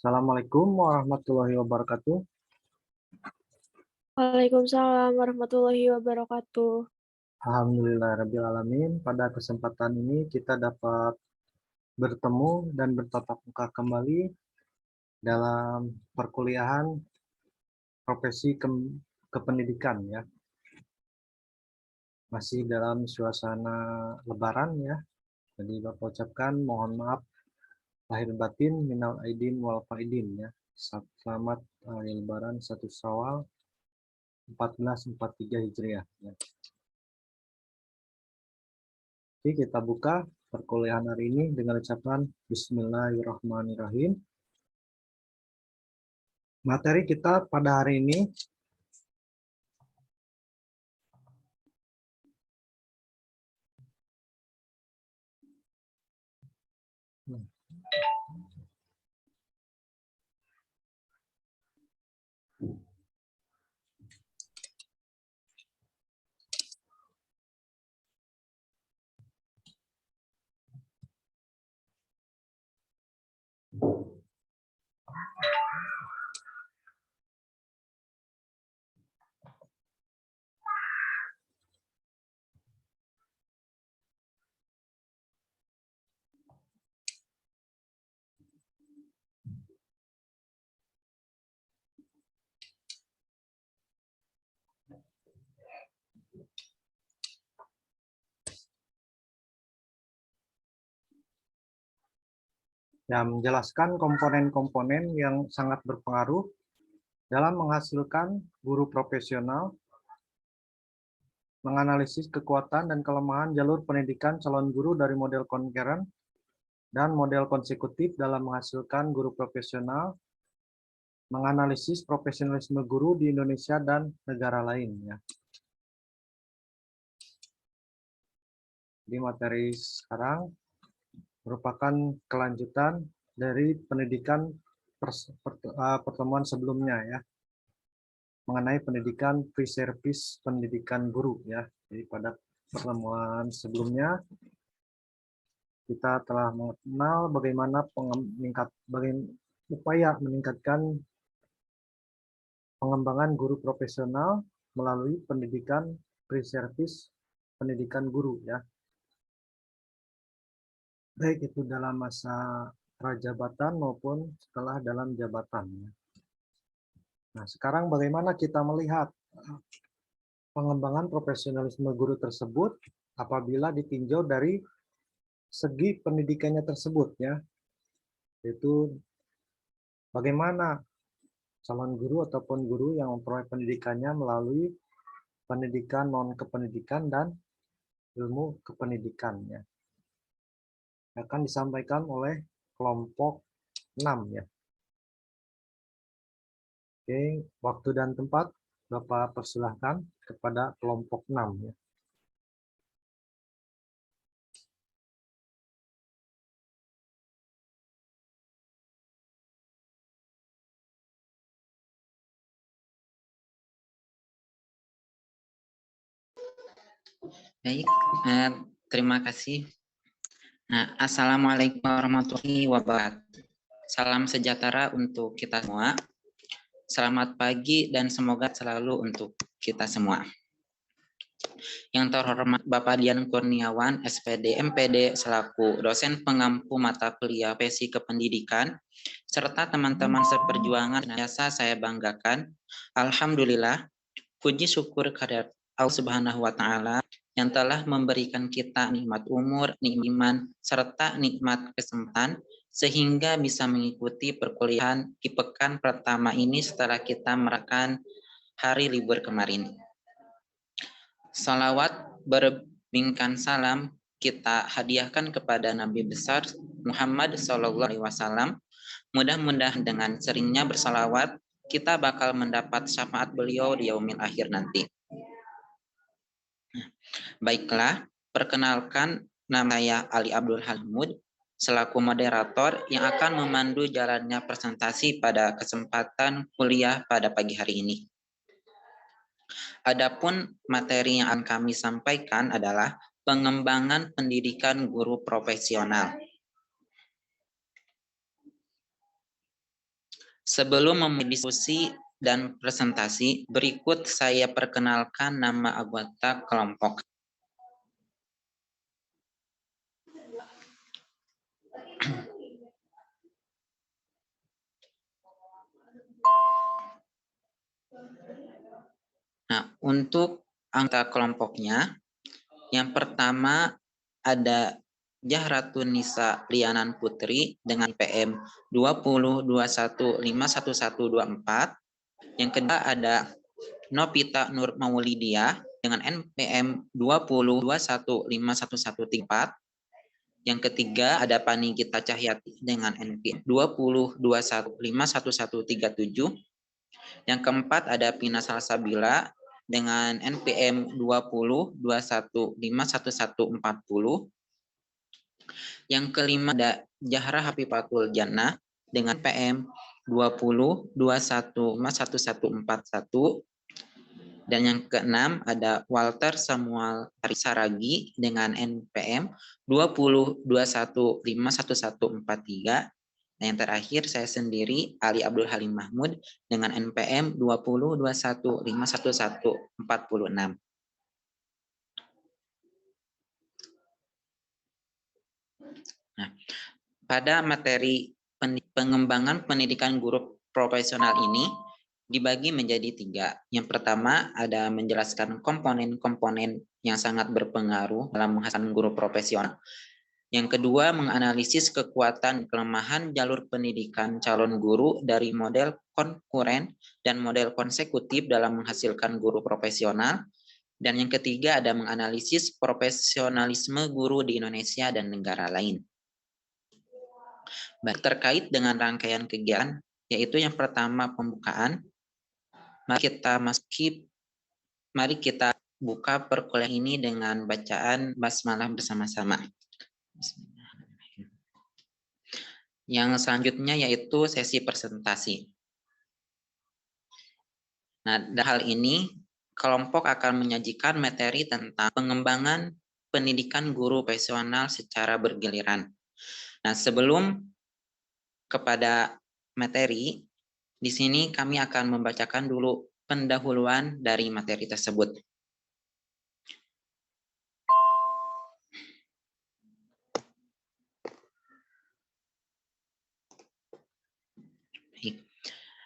Assalamualaikum warahmatullahi wabarakatuh. Waalaikumsalam warahmatullahi wabarakatuh. Alhamdulillahirabbil alamin. Pada kesempatan ini kita dapat bertemu dan bertatap muka kembali dalam perkuliahan profesi kependidikan ya. Masih dalam suasana lebaran ya. Jadi Bapak ucapkan mohon maaf lahir batin minal aidin wal faidin ya. Selamat hari lebaran 1 Syawal 1443 Hijriah ya. Oke, kita buka perkuliahan hari ini dengan ucapan Bismillahirrahmanirrahim. Materi kita pada hari ini menjelaskan komponen-komponen yang sangat berpengaruh dalam menghasilkan guru profesional, menganalisis kekuatan dan kelemahan jalur pendidikan calon guru dari model concurrent dan model konsekutif dalam menghasilkan guru profesional, menganalisis profesionalisme guru di Indonesia dan negara lain ya. Di materi sekarang merupakan kelanjutan dari pendidikan pertemuan sebelumnya ya, mengenai pendidikan pre-service pendidikan guru ya. Jadi pada pertemuan sebelumnya kita telah mengenal bagaimana upaya meningkatkan pengembangan guru profesional melalui pendidikan pre-service pendidikan guru ya. Baik itu dalam masa prajabatan maupun setelah dalam jabatan. Nah, sekarang bagaimana kita melihat pengembangan profesionalisme guru tersebut apabila ditinjau dari segi pendidikannya tersebut ya. Yaitu bagaimana calon guru ataupun guru yang memperoleh pendidikannya melalui pendidikan non-kependidikan dan ilmu kependidikannya. Akan disampaikan oleh kelompok 6 ya. Oke, waktu dan tempat Bapak persilahkan kepada kelompok 6 ya. Baik, terima kasih. Nah, Assalamualaikum warahmatullahi wabarakatuh. Salam sejahtera untuk kita semua. Selamat pagi dan semoga selalu untuk kita semua. Yang terhormat Bapak Dian Kurniawan, SPD, MPD, selaku dosen pengampu mata kuliah PSI Kependidikan, serta teman-teman seperjuangan biasa saya banggakan. Alhamdulillah, puji syukur kehadirat Allah Subhanahu wa Ta'ala yang telah memberikan kita nikmat umur, nikmat iman, serta nikmat kesempatan sehingga bisa mengikuti perkuliahan di pekan pertama ini setelah kita merayakan hari libur kemarin. Salawat berbingkan salam kita hadiahkan kepada Nabi besar Muhammad SAW. Mudah-mudahan dengan seringnya bersalawat kita bakal mendapat syafaat beliau di yaumil akhir nanti. Baiklah, perkenalkan nama saya Ali Abdul Hamid selaku moderator yang akan memandu jalannya presentasi pada kesempatan kuliah pada pagi hari ini. Adapun materi yang akan kami sampaikan adalah pengembangan pendidikan guru profesional. Sebelum memulai diskusi dan presentasi, berikut saya perkenalkan nama anggota kelompok. Nah, untuk anggota kelompoknya, yang pertama ada Jahratun Nisa Lianan Putri dengan PM 2021511124. Yang kedua ada Novita Nur Maulidia dengan NPM 2021511134. Yang ketiga ada Panigita Cahyati dengan NPM 2021511137. Yang keempat ada Pina Salsabila dengan NPM 2021511140. Yang kelima ada Jahra Hafifatul Jannah dengan PM 20211141. Dan yang keenam ada Walter Samuel Saragi dengan NPM 2021511143. Dan yang terakhir saya sendiri Ali Abdul Halim Mahmud dengan NPM 2021511146. Nah, pada materi pengembangan pendidikan guru profesional ini dibagi menjadi 3. Yang pertama ada menjelaskan komponen-komponen yang sangat berpengaruh dalam menghasilkan guru profesional. Yang kedua, menganalisis kekuatan kelemahan jalur pendidikan calon guru dari model konkuren dan model konsekutif dalam menghasilkan guru profesional. Dan yang ketiga, ada menganalisis profesionalisme guru di Indonesia dan negara lain. Terkait dengan rangkaian kegiatan, yaitu yang pertama pembukaan. Mari kita buka perkuliahan ini dengan bacaan basmalah bersama-sama. Yang selanjutnya yaitu sesi presentasi. Nah, dalam hal ini kelompok akan menyajikan materi tentang pengembangan pendidikan guru profesional secara bergiliran. Nah, sebelum kepada materi, di sini kami akan membacakan dulu pendahuluan dari materi tersebut.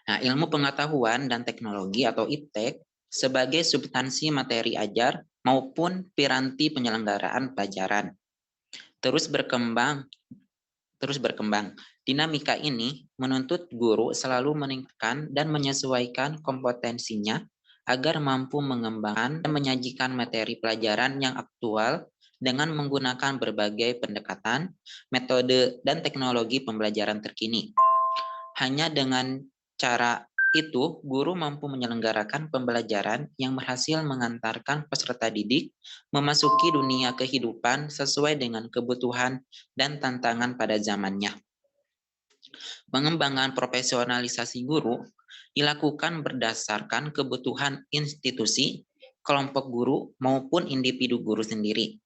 Nah, ilmu pengetahuan dan teknologi atau IPTEK sebagai substansi materi ajar maupun piranti penyelenggaraan pelajaran. Terus berkembang. Dinamika ini menuntut guru selalu meningkatkan dan menyesuaikan kompetensinya agar mampu mengembangkan dan menyajikan materi pelajaran yang aktual dengan menggunakan berbagai pendekatan, metode, dan teknologi pembelajaran terkini. Hanya dengan cara itu, guru mampu menyelenggarakan pembelajaran yang berhasil mengantarkan peserta didik memasuki dunia kehidupan sesuai dengan kebutuhan dan tantangan pada zamannya. Pengembangan profesionalisasi guru dilakukan berdasarkan kebutuhan institusi, kelompok guru, maupun individu guru sendiri.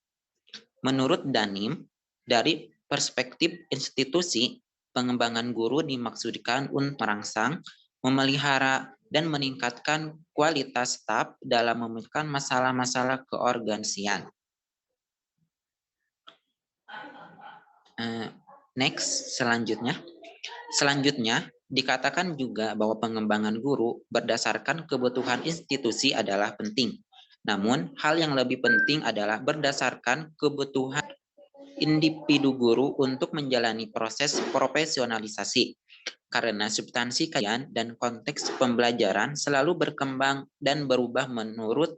Menurut Danim, dari perspektif institusi, pengembangan guru dimaksudkan untuk merangsang, memelihara, dan meningkatkan kualitas staf dalam memecahkan masalah-masalah keorganisasian. Selanjutnya, dikatakan juga bahwa pengembangan guru berdasarkan kebutuhan institusi adalah penting. Namun, hal yang lebih penting adalah berdasarkan kebutuhan individu guru untuk menjalani proses profesionalisasi. Karena substansi kajian dan konteks pembelajaran selalu berkembang dan berubah menurut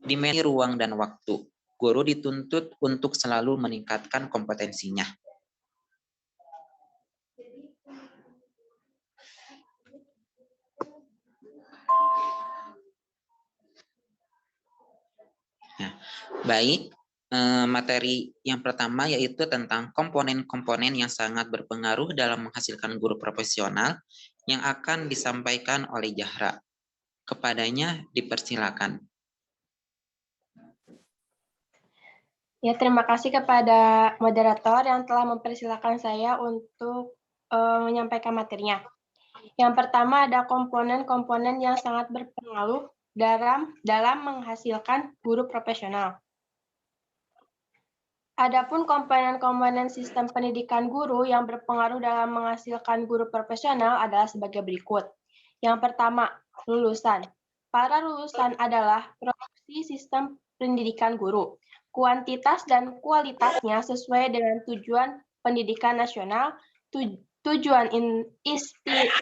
dimensi ruang dan waktu. Guru dituntut untuk selalu meningkatkan kompetensinya. Nah, baik. Materi yang pertama yaitu tentang komponen-komponen yang sangat berpengaruh dalam menghasilkan guru profesional yang akan disampaikan oleh Jahra. Kepadanya dipersilakan. Ya, terima kasih kepada moderator yang telah mempersilakan saya untuk menyampaikan materinya. Yang pertama ada komponen-komponen yang sangat berpengaruh dalam menghasilkan guru profesional. Adapun komponen-komponen sistem pendidikan guru yang berpengaruh dalam menghasilkan guru profesional adalah sebagai berikut. Yang pertama, lulusan. Para lulusan adalah produksi sistem pendidikan guru. Kuantitas dan kualitasnya sesuai dengan tujuan pendidikan nasional, tujuan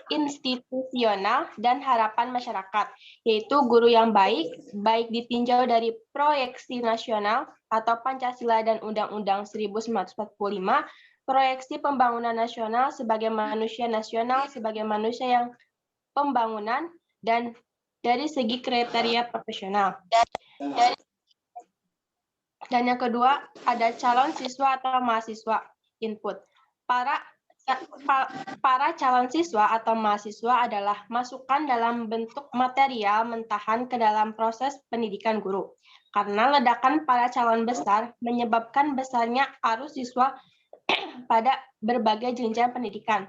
institusional, dan harapan masyarakat, yaitu guru yang baik ditinjau dari proyeksi nasional atau Pancasila dan Undang-Undang 1945, proyeksi pembangunan nasional sebagai manusia nasional, sebagai manusia yang pembangunan, dan dari segi kriteria profesional. Dan yang kedua, ada calon siswa atau mahasiswa input. Para calon siswa atau mahasiswa adalah masukan dalam bentuk material mentahan ke dalam proses pendidikan guru. Karena ledakan para calon besar menyebabkan besarnya arus siswa pada berbagai jenjang pendidikan.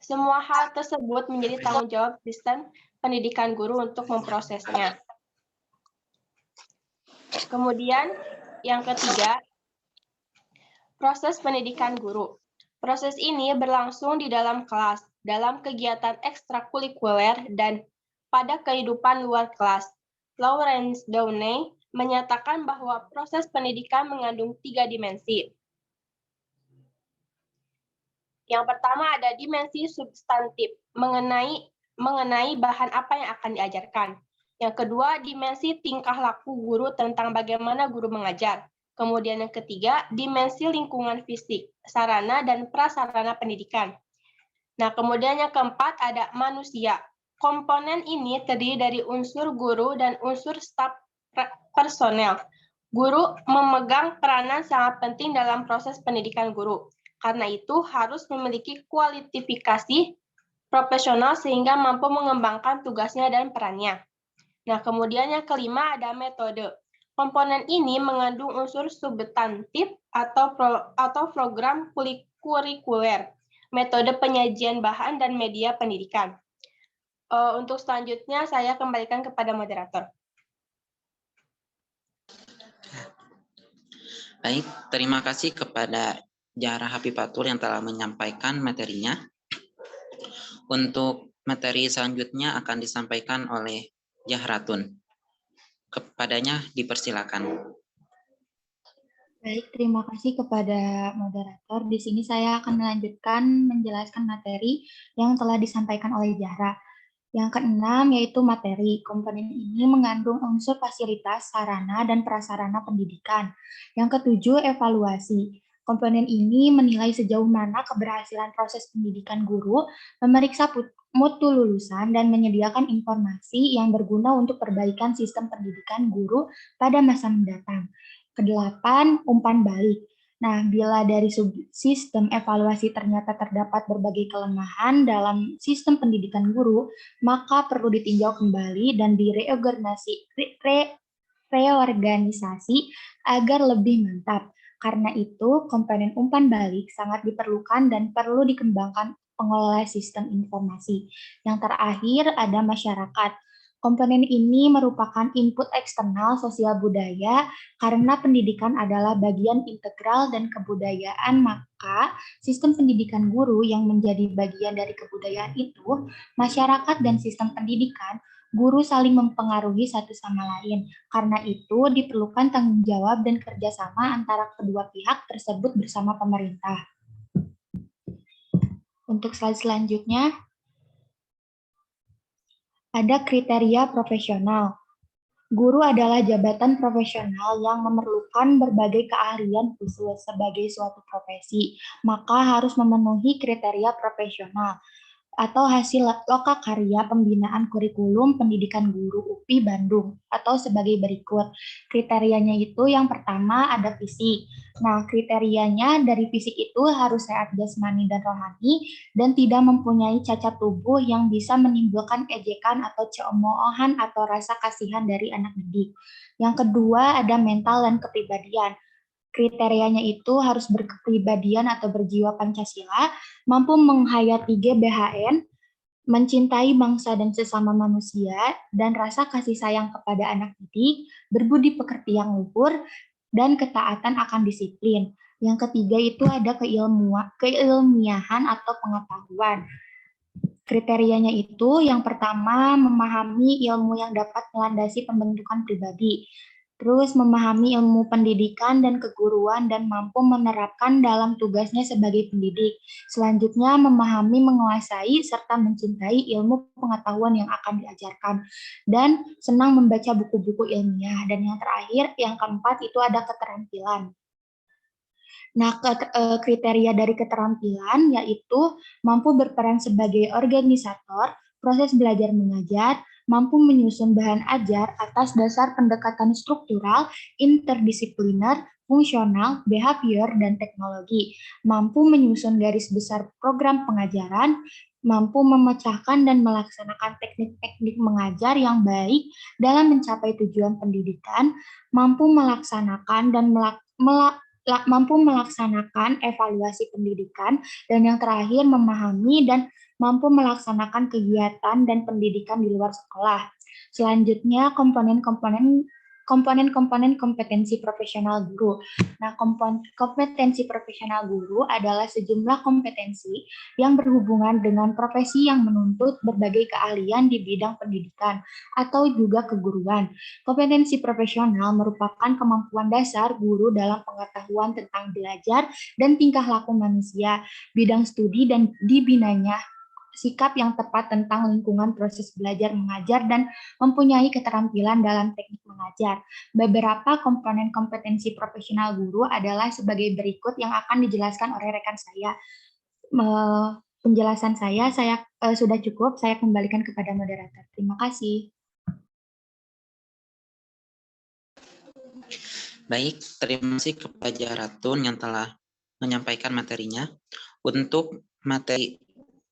Semua hal tersebut menjadi tanggung jawab sistem pendidikan guru untuk memprosesnya. Kemudian yang ketiga, proses pendidikan guru. Proses ini berlangsung di dalam kelas, dalam kegiatan ekstrakurikuler, dan pada kehidupan luar kelas. Lawrence Downey menyatakan bahwa proses pendidikan mengandung 3 dimensi. Yang pertama ada dimensi substantif, mengenai bahan apa yang akan diajarkan. Yang kedua, dimensi tingkah laku guru tentang bagaimana guru mengajar. Kemudian yang ketiga, dimensi lingkungan fisik, sarana dan prasarana pendidikan. Nah, kemudian yang keempat ada manusia. Komponen ini terdiri dari unsur guru dan unsur staf personel. Guru memegang peranan sangat penting dalam proses pendidikan guru. Karena itu harus memiliki kualifikasi profesional sehingga mampu mengembangkan tugasnya dan perannya. Nah, kemudian yang kelima ada metode. Komponen ini mengandung unsur substantif atau program kurikuler, metode penyajian bahan dan media pendidikan. Untuk selanjutnya saya kembalikan kepada moderator. Baik, terima kasih kepada Zahra Habibatul yang telah menyampaikan materinya. Untuk materi selanjutnya akan disampaikan oleh Zahratun. Kepadanya dipersilakan. Baik, terima kasih kepada moderator. Di sini saya akan melanjutkan menjelaskan materi yang telah disampaikan oleh Zahra. Yang keenam yaitu materi. Komponen ini mengandung unsur fasilitas, sarana, dan prasarana pendidikan. Yang ketujuh, evaluasi. Komponen ini menilai sejauh mana keberhasilan proses pendidikan guru, memeriksa mutu lulusan, dan menyediakan informasi yang berguna untuk perbaikan sistem pendidikan guru pada masa mendatang. Kedelapan, umpan balik. Nah, bila dari sistem evaluasi ternyata terdapat berbagai kelemahan dalam sistem pendidikan guru, maka perlu ditinjau kembali dan reorganisasi agar lebih mantap. Karena itu, komponen umpan balik sangat diperlukan dan perlu dikembangkan pengelola sistem informasi. Yang terakhir ada masyarakat. Komponen ini merupakan input eksternal sosial budaya karena pendidikan adalah bagian integral dan kebudayaan, maka sistem pendidikan guru yang menjadi bagian dari kebudayaan itu, masyarakat dan sistem pendidikan, guru saling mempengaruhi satu sama lain. Karena itu diperlukan tanggung jawab dan kerjasama antara kedua pihak tersebut bersama pemerintah. Untuk slide selanjutnya, ada kriteria profesional. Guru adalah jabatan profesional yang memerlukan berbagai keahlian khusus sebagai suatu profesi, maka harus memenuhi kriteria profesional atau hasil lokakarya pembinaan kurikulum pendidikan guru UPI Bandung atau sebagai berikut. Kriterianya itu yang pertama ada fisik. Nah, kriterianya dari fisik itu harus sehat jasmani dan rohani dan tidak mempunyai cacat tubuh yang bisa menimbulkan ejekan atau cemoohan atau rasa kasihan dari anak didik. Yang kedua ada mental dan kepribadian. Kriterianya itu harus berkepribadian atau berjiwa Pancasila, mampu menghayati GBHN, mencintai bangsa dan sesama manusia, dan rasa kasih sayang kepada anak didik, berbudi pekerti yang luhur, dan ketaatan akan disiplin. Yang ketiga itu ada keilmiahan atau pengetahuan. Kriterianya itu yang pertama memahami ilmu yang dapat melandasi pembentukan pribadi. Terus memahami ilmu pendidikan dan keguruan dan mampu menerapkan dalam tugasnya sebagai pendidik. Selanjutnya memahami, menguasai, serta mencintai ilmu pengetahuan yang akan diajarkan. Dan senang membaca buku-buku ilmiah. Dan yang terakhir, yang keempat itu ada keterampilan. Nah, kriteria dari keterampilan yaitu mampu berperan sebagai organisator, proses belajar mengajar, mampu menyusun bahan ajar atas dasar pendekatan struktural, interdisipliner, fungsional, behavior, dan teknologi, mampu menyusun garis besar program pengajaran, mampu memecahkan dan melaksanakan teknik-teknik mengajar yang baik dalam mencapai tujuan pendidikan, mampu melaksanakan dan mampu melaksanakan evaluasi pendidikan, dan yang terakhir memahami dan mampu melaksanakan kegiatan dan pendidikan di luar sekolah. Selanjutnya komponen-komponen kompetensi profesional guru. Nah, kompetensi profesional guru adalah sejumlah kompetensi yang berhubungan dengan profesi yang menuntut berbagai keahlian di bidang pendidikan atau juga keguruan. Kompetensi profesional merupakan kemampuan dasar guru dalam pengetahuan tentang belajar dan tingkah laku manusia, bidang studi dan dibinanya, sikap yang tepat tentang lingkungan proses belajar mengajar, dan mempunyai keterampilan dalam teknik mengajar. Beberapa komponen kompetensi profesional guru adalah sebagai berikut yang akan dijelaskan oleh rekan saya. Penjelasan saya sudah cukup, saya kembalikan kepada moderator. Terima kasih. Baik, terima kasih kepada Ratun yang telah menyampaikan materinya. Untuk materi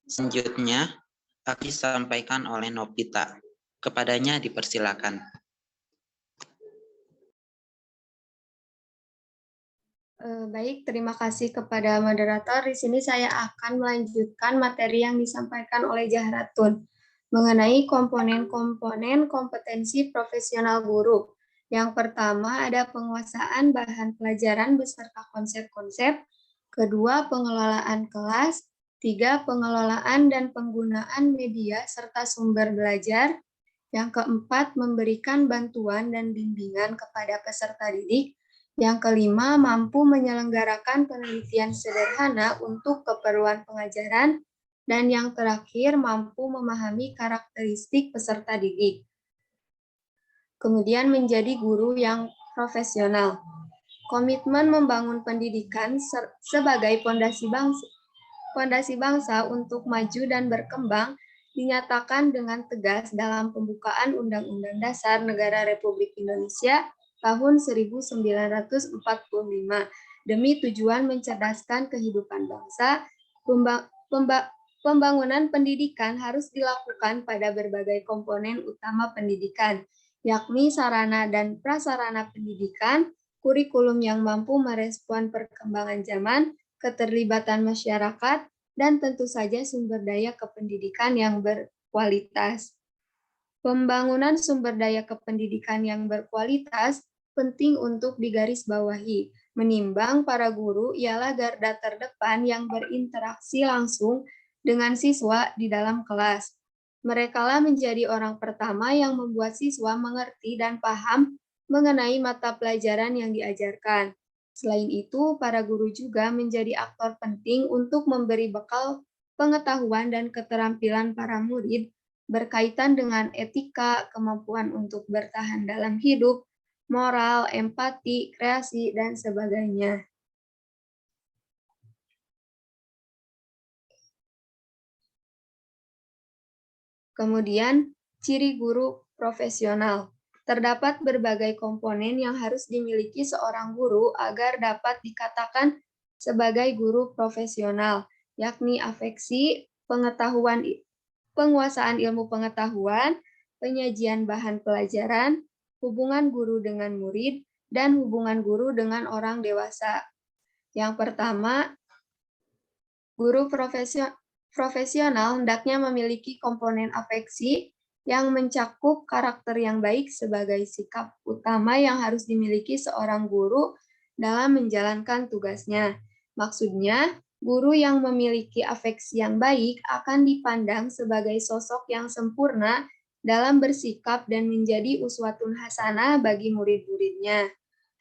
selanjutnya akan disampaikan oleh Novita. Kepadanya dipersilakan. Baik, terima kasih kepada moderator. Di sini saya akan melanjutkan materi yang disampaikan oleh Jahratun mengenai komponen-komponen kompetensi profesional guru. Yang pertama ada penguasaan bahan pelajaran beserta konsep-konsep, kedua pengelolaan kelas, tiga pengelolaan dan penggunaan media serta sumber belajar, yang keempat memberikan bantuan dan bimbingan kepada peserta didik, yang kelima mampu menyelenggarakan penelitian sederhana untuk keperluan pengajaran, dan yang terakhir mampu memahami karakteristik peserta didik. Kemudian menjadi guru yang profesional. Komitmen membangun pendidikan sebagai fondasi bangsa untuk maju dan berkembang dinyatakan dengan tegas dalam pembukaan Undang-Undang Dasar Negara Republik Indonesia tahun 1945 demi tujuan mencerdaskan kehidupan bangsa. Pembangunan pendidikan harus dilakukan pada berbagai komponen utama pendidikan, yakni sarana dan prasarana pendidikan, kurikulum yang mampu merespon perkembangan zaman, keterlibatan masyarakat, dan tentu saja sumber daya kependidikan yang berkualitas. Pembangunan sumber daya kependidikan yang berkualitas penting untuk digarisbawahi. Menimbang para guru ialah garda terdepan yang berinteraksi langsung dengan siswa di dalam kelas. Merekalah menjadi orang pertama yang membuat siswa mengerti dan paham mengenai mata pelajaran yang diajarkan. Selain itu, para guru juga menjadi aktor penting untuk memberi bekal pengetahuan dan keterampilan para murid berkaitan dengan etika, kemampuan untuk bertahan dalam hidup, moral, empati, kreasi, dan sebagainya. Kemudian, ciri guru profesional. Terdapat berbagai komponen yang harus dimiliki seorang guru agar dapat dikatakan sebagai guru profesional, yakni afeksi, pengetahuan, penguasaan ilmu pengetahuan, penyajian bahan pelajaran, hubungan guru dengan murid, dan hubungan guru dengan orang dewasa. Yang pertama, profesional hendaknya memiliki komponen afeksi yang mencakup karakter yang baik sebagai sikap utama yang harus dimiliki seorang guru dalam menjalankan tugasnya. Maksudnya, guru yang memiliki afeksi yang baik akan dipandang sebagai sosok yang sempurna dalam bersikap dan menjadi uswatun hasanah bagi murid-muridnya.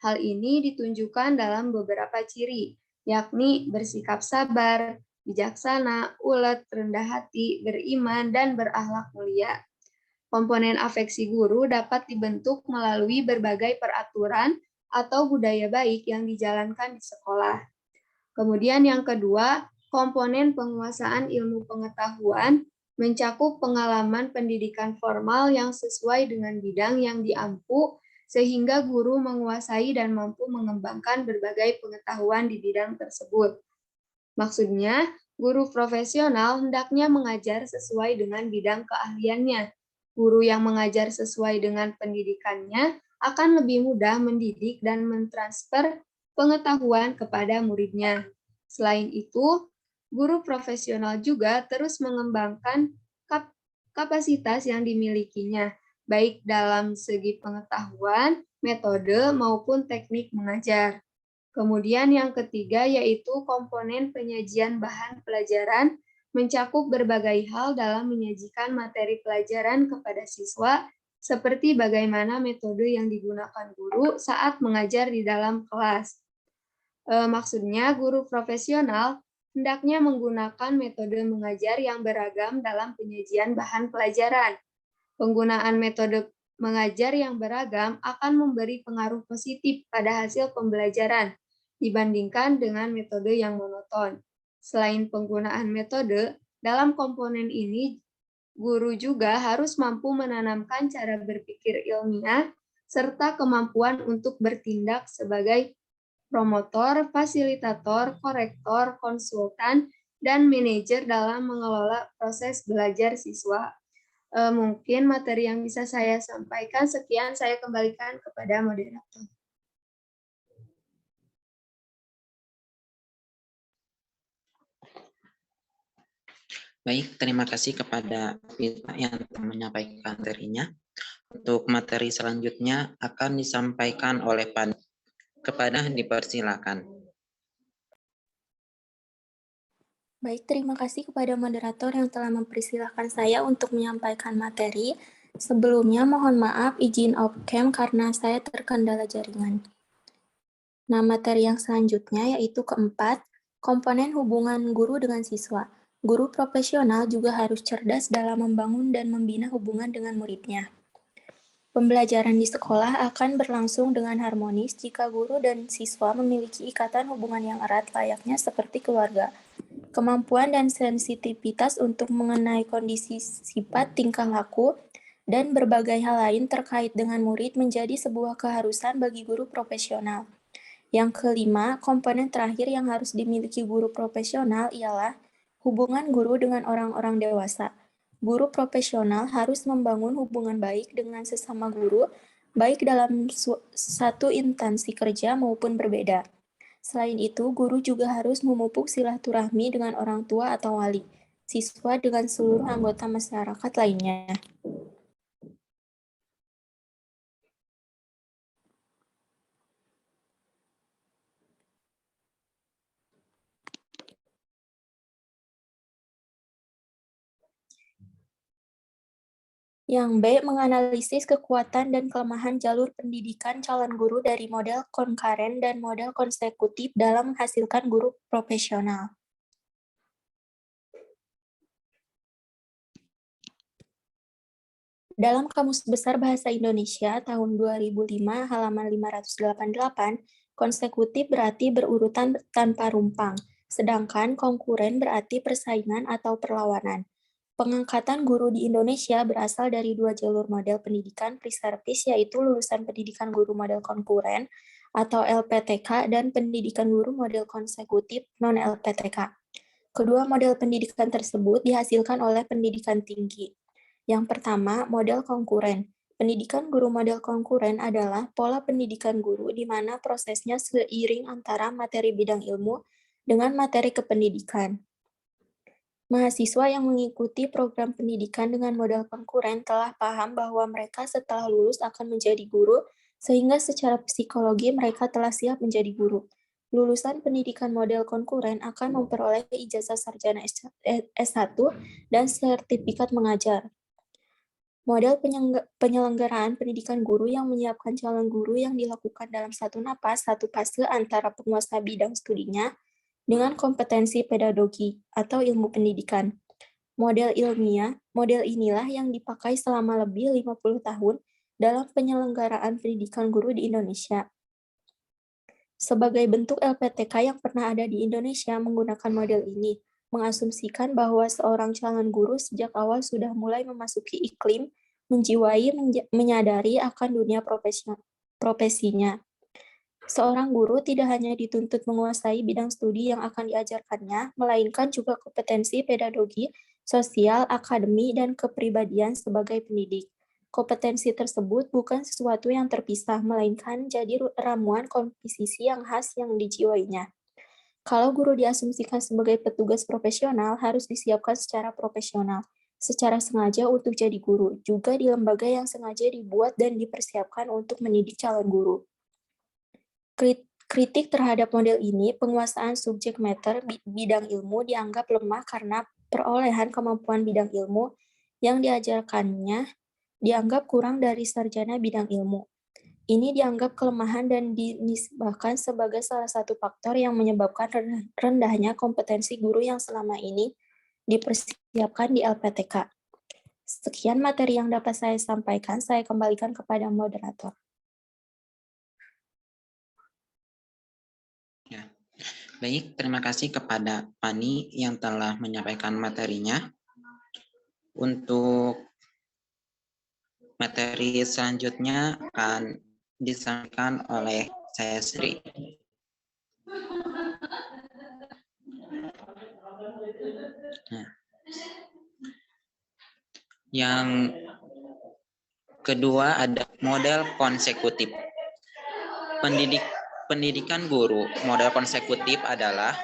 Hal ini ditunjukkan dalam beberapa ciri, yakni bersikap sabar, bijaksana, ulet, rendah hati, beriman, dan berakhlak mulia. Komponen afeksi guru dapat dibentuk melalui berbagai peraturan atau budaya baik yang dijalankan di sekolah. Kemudian yang kedua, komponen penguasaan ilmu pengetahuan mencakup pengalaman pendidikan formal yang sesuai dengan bidang yang diampu, sehingga guru menguasai dan mampu mengembangkan berbagai pengetahuan di bidang tersebut. Maksudnya, guru profesional hendaknya mengajar sesuai dengan bidang keahliannya. Guru yang mengajar sesuai dengan pendidikannya akan lebih mudah mendidik dan mentransfer pengetahuan kepada muridnya. Selain itu, guru profesional juga terus mengembangkan kapasitas yang dimilikinya, baik dalam segi pengetahuan, metode, maupun teknik mengajar. Kemudian yang ketiga yaitu komponen penyajian bahan pelajaran mencakup berbagai hal dalam menyajikan materi pelajaran kepada siswa, seperti bagaimana metode yang digunakan guru saat mengajar di dalam kelas. Maksudnya, guru profesional hendaknya menggunakan metode mengajar yang beragam dalam penyajian bahan pelajaran. Penggunaan metode mengajar yang beragam akan memberi pengaruh positif pada hasil pembelajaran dibandingkan dengan metode yang monoton. Selain penggunaan metode, dalam komponen ini, guru juga harus mampu menanamkan cara berpikir ilmiah serta kemampuan untuk bertindak sebagai promotor, fasilitator, korektor, konsultan, dan manajer dalam mengelola proses belajar siswa. Mungkin materi yang bisa saya sampaikan, sekian saya kembalikan kepada moderator. Baik, terima kasih kepada Vita yang telah menyampaikan materinya. Untuk materi selanjutnya akan disampaikan oleh Pan. Kepada dipersilakan. Baik, terima kasih kepada moderator yang telah mempersilahkan saya untuk menyampaikan materi. Sebelumnya mohon maaf izin off-cam karena saya terkendala jaringan. Nah, materi yang selanjutnya yaitu keempat, komponen hubungan guru dengan siswa. Guru profesional juga harus cerdas dalam membangun dan membina hubungan dengan muridnya. Pembelajaran di sekolah akan berlangsung dengan harmonis jika guru dan siswa memiliki ikatan hubungan yang erat layaknya seperti keluarga. Kemampuan dan sensitivitas untuk mengenai kondisi sifat, tingkah laku, dan berbagai hal lain terkait dengan murid menjadi sebuah keharusan bagi guru profesional. Yang kelima, komponen terakhir yang harus dimiliki guru profesional ialah hubungan guru dengan orang-orang dewasa. Guru profesional harus membangun hubungan baik dengan sesama guru, baik dalam satu instansi kerja maupun berbeda. Selain itu, guru juga harus memupuk silaturahmi dengan orang tua atau wali, siswa dengan seluruh anggota masyarakat lainnya. Yang B, menganalisis kekuatan dan kelemahan jalur pendidikan calon guru dari model konkaren dan model konsekutif dalam menghasilkan guru profesional. Dalam Kamus Besar Bahasa Indonesia tahun 2005 halaman 588, konsekutif berarti berurutan tanpa rumpang, sedangkan konkuren berarti persaingan atau perlawanan. Pengangkatan guru di Indonesia berasal dari dua jalur model pendidikan pre-service, yaitu lulusan pendidikan guru model konkuren atau LPTK dan pendidikan guru model konsekutif non-LPTK. Kedua model pendidikan tersebut dihasilkan oleh pendidikan tinggi. Yang pertama, model konkuren. Pendidikan guru model konkuren adalah pola pendidikan guru di mana prosesnya seiring antara materi bidang ilmu dengan materi kependidikan. Mahasiswa yang mengikuti program pendidikan dengan model konkuren telah paham bahwa mereka setelah lulus akan menjadi guru, sehingga secara psikologi mereka telah siap menjadi guru. Lulusan pendidikan model konkuren akan memperoleh ijazah sarjana S1 dan sertifikat mengajar. Model penyelenggaraan pendidikan guru yang menyiapkan calon guru yang dilakukan dalam satu napas, satu fase antara penguasa bidang studinya dengan kompetensi pedagogi atau ilmu pendidikan. Model inilah yang dipakai selama lebih 50 tahun dalam penyelenggaraan pendidikan guru di Indonesia. Sebagai bentuk LPTK yang pernah ada di Indonesia menggunakan model ini, mengasumsikan bahwa seorang calon guru sejak awal sudah mulai memasuki iklim, menjiwai, menyadari akan dunia profesinya. Seorang guru tidak hanya dituntut menguasai bidang studi yang akan diajarkannya, melainkan juga kompetensi pedagogi, sosial, akademi, dan kepribadian sebagai pendidik. Kompetensi tersebut bukan sesuatu yang terpisah, melainkan jadi ramuan komposisi yang khas yang dijiwainya. Kalau guru diasumsikan sebagai petugas profesional, harus disiapkan secara profesional, secara sengaja untuk jadi guru, juga di lembaga yang sengaja dibuat dan dipersiapkan untuk mendidik calon guru. Kritik terhadap model ini, penguasaan subjek matter bidang ilmu dianggap lemah karena perolehan kemampuan bidang ilmu yang diajarkannya dianggap kurang dari sarjana bidang ilmu. Ini dianggap kelemahan dan dinisbahkan sebagai salah satu faktor yang menyebabkan rendahnya kompetensi guru yang selama ini dipersiapkan di LPTK. Sekian materi yang dapat saya sampaikan, saya kembalikan kepada moderator. Baik, terima kasih kepada Pani yang telah menyampaikan materinya. Untuk materi selanjutnya akan disampaikan oleh saya Sri. Nah, yang kedua ada model konsekutif. Pendidikan guru model konsekutif adalah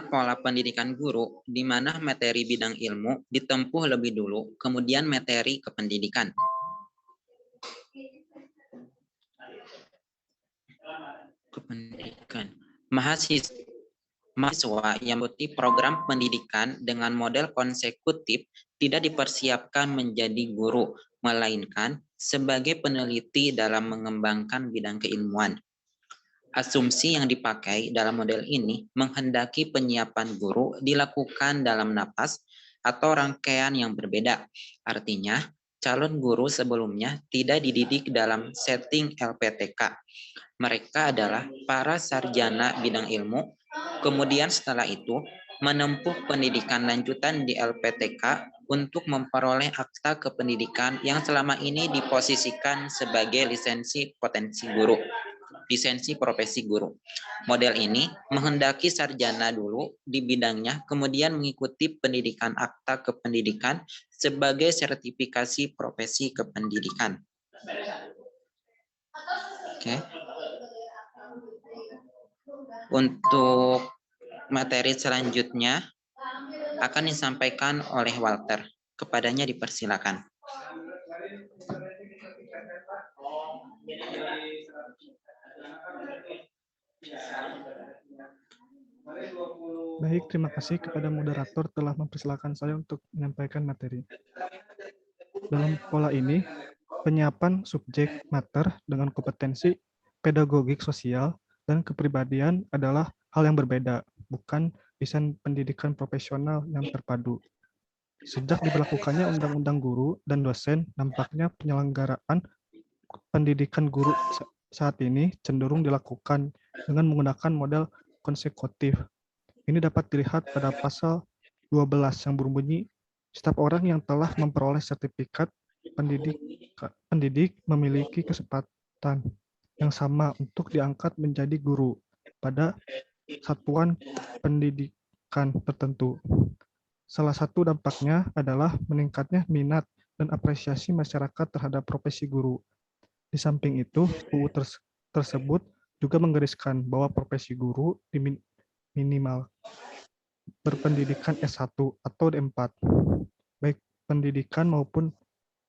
pola pendidikan guru di mana materi bidang ilmu ditempuh lebih dulu, kemudian materi kependidikan. Mahasiswa yang mengikuti program pendidikan dengan model konsekutif tidak dipersiapkan menjadi guru, melainkan sebagai peneliti dalam mengembangkan bidang keilmuan. Asumsi yang dipakai dalam model ini menghendaki penyiapan guru dilakukan dalam napas atau rangkaian yang berbeda. Artinya, calon guru sebelumnya tidak dididik dalam setting LPTK. Mereka adalah para sarjana bidang ilmu, kemudian setelah itu menempuh pendidikan lanjutan di LPTK untuk memperoleh akta kependidikan yang selama ini diposisikan sebagai lisensi profesi guru. Model ini menghendaki sarjana dulu di bidangnya, kemudian mengikuti pendidikan akta kependidikan sebagai sertifikasi profesi kependidikan. Oke. Untuk materi selanjutnya akan disampaikan oleh Walter. Kepadanya dipersilakan. Baik, terima kasih kepada moderator telah mempersilakan saya untuk menyampaikan materi. Dalam pola ini, penyiapan subjek mater dengan kompetensi pedagogik sosial dan kepribadian adalah hal yang berbeda, bukan desain pendidikan profesional yang terpadu. Sejak diberlakukannya Undang-Undang Guru dan Dosen, nampaknya penyelenggaraan pendidikan guru saat ini cenderung dilakukan dengan menggunakan model konsekutif. Ini dapat dilihat pada pasal 12 yang berbunyi, setiap orang yang telah memperoleh sertifikat pendidik memiliki kesempatan yang sama untuk diangkat menjadi guru pada satuan pendidikan tertentu. Salah satu dampaknya adalah meningkatnya minat dan apresiasi masyarakat terhadap profesi guru. Di samping itu, UU tersebut juga menggariskan bahwa profesi guru minimal berpendidikan S1 atau D4, baik pendidikan maupun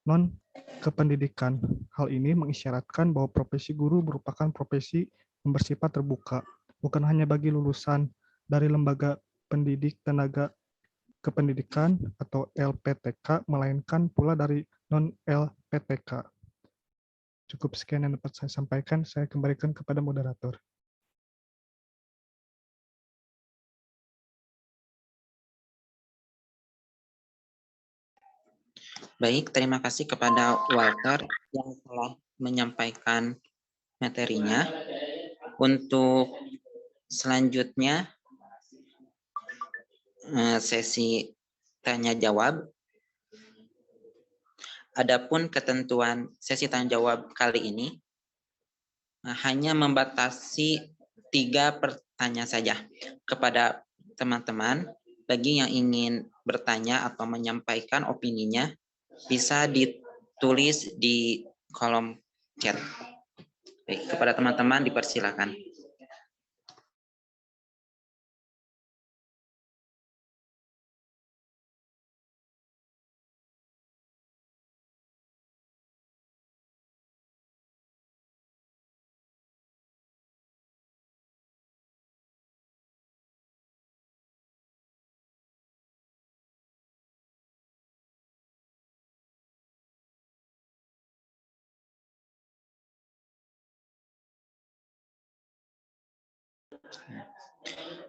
non-kependidikan. Hal ini mengisyaratkan bahwa profesi guru merupakan profesi yang bersifat terbuka, bukan hanya bagi lulusan dari lembaga pendidik tenaga kependidikan atau LPTK, melainkan pula dari non-LPTK. Cukup sekian yang dapat saya sampaikan, saya kembalikan kepada moderator. Baik, terima kasih kepada Walter yang telah menyampaikan materinya. Untuk selanjutnya, sesi tanya jawab. Adapun ketentuan sesi tanya jawab kali ini hanya membatasi 3 pertanyaan saja kepada teman-teman. Bagi yang ingin bertanya atau menyampaikan opininya, bisa ditulis di kolom chat. Baik, kepada teman-teman dipersilakan.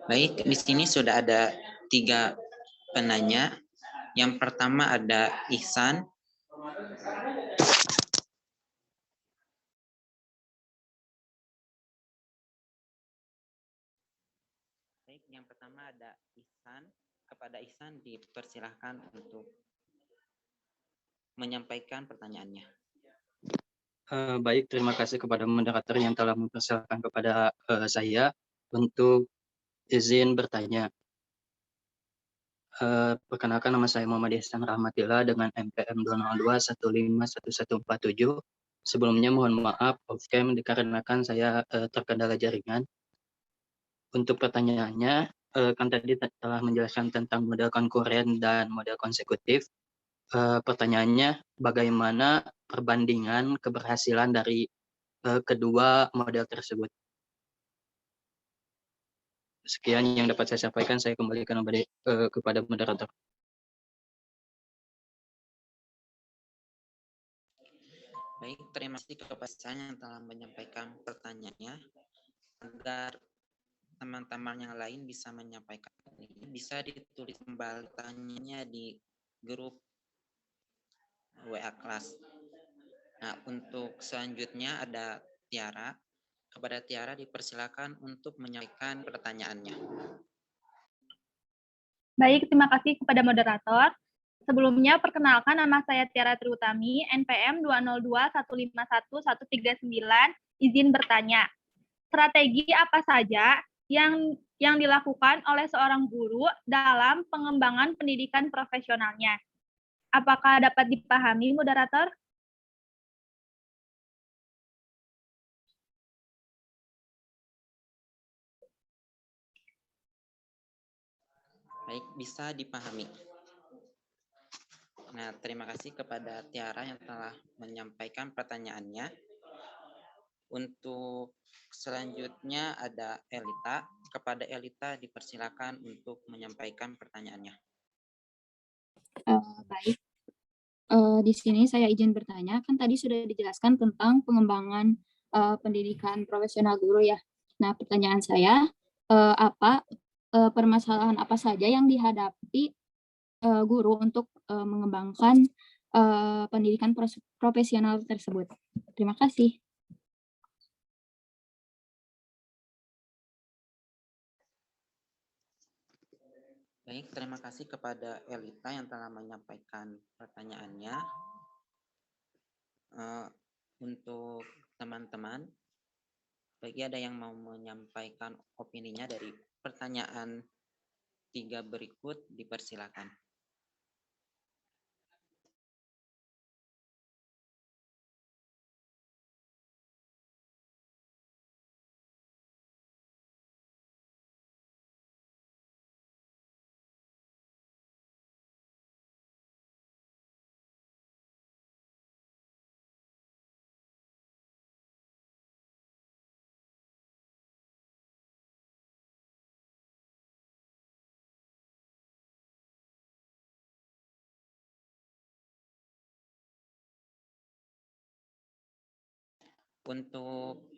Baik, di sini sudah ada 3 penanya. Yang pertama ada Ihsan. Baik, yang pertama ada Ihsan. Kepada Ihsan dipersilahkan untuk menyampaikan pertanyaannya. Baik, terima kasih kepada moderator yang telah mempersilahkan kepada saya untuk izin bertanya. Perkenalkan, nama saya Muhammad Ihsan Rahmatillah dengan NPM 202151147. Sebelumnya mohon maaf off cam dikarenakan saya terkendala jaringan. Untuk pertanyaannya, kan tadi telah menjelaskan tentang model konkuren dan model konsekutif. Pertanyaannya, bagaimana perbandingan keberhasilan dari kedua model tersebut? Sekian yang dapat saya sampaikan, saya kembalikan kepada moderator. Baik, terima kasih kepada saya yang telah menyampaikan pertanyaannya. Agar teman-teman yang lain bisa menyampaikan, bisa ditulis kembali pertanyaannya di grup WA kelas. Nah, untuk selanjutnya ada Tiara. Kepada Tiara dipersilakan untuk menyampaikan pertanyaannya. Baik, terima kasih kepada moderator. Sebelumnya, perkenalkan nama saya Tiara Triutami, NPM 202151139, izin bertanya. Strategi apa saja yang dilakukan oleh seorang guru dalam pengembangan pendidikan profesionalnya? Apakah dapat dipahami, moderator? Baik, bisa dipahami. Nah, terima kasih kepada Tiara yang telah menyampaikan pertanyaannya. Untuk selanjutnya ada Elita. Kepada Elita dipersilakan untuk menyampaikan pertanyaannya. Baik. Di sini saya izin bertanya, kan tadi sudah dijelaskan tentang pengembangan pendidikan profesional guru ya. Nah, pertanyaan saya, permasalahan apa saja yang dihadapi guru untuk mengembangkan pendidikan profesional tersebut? Terima kasih. Baik, terima kasih kepada Elita yang telah menyampaikan pertanyaannya. Untuk teman-teman, bagi ada yang mau menyampaikan opininya dari pertanyaan 3 berikut, dipersilakan. Untuk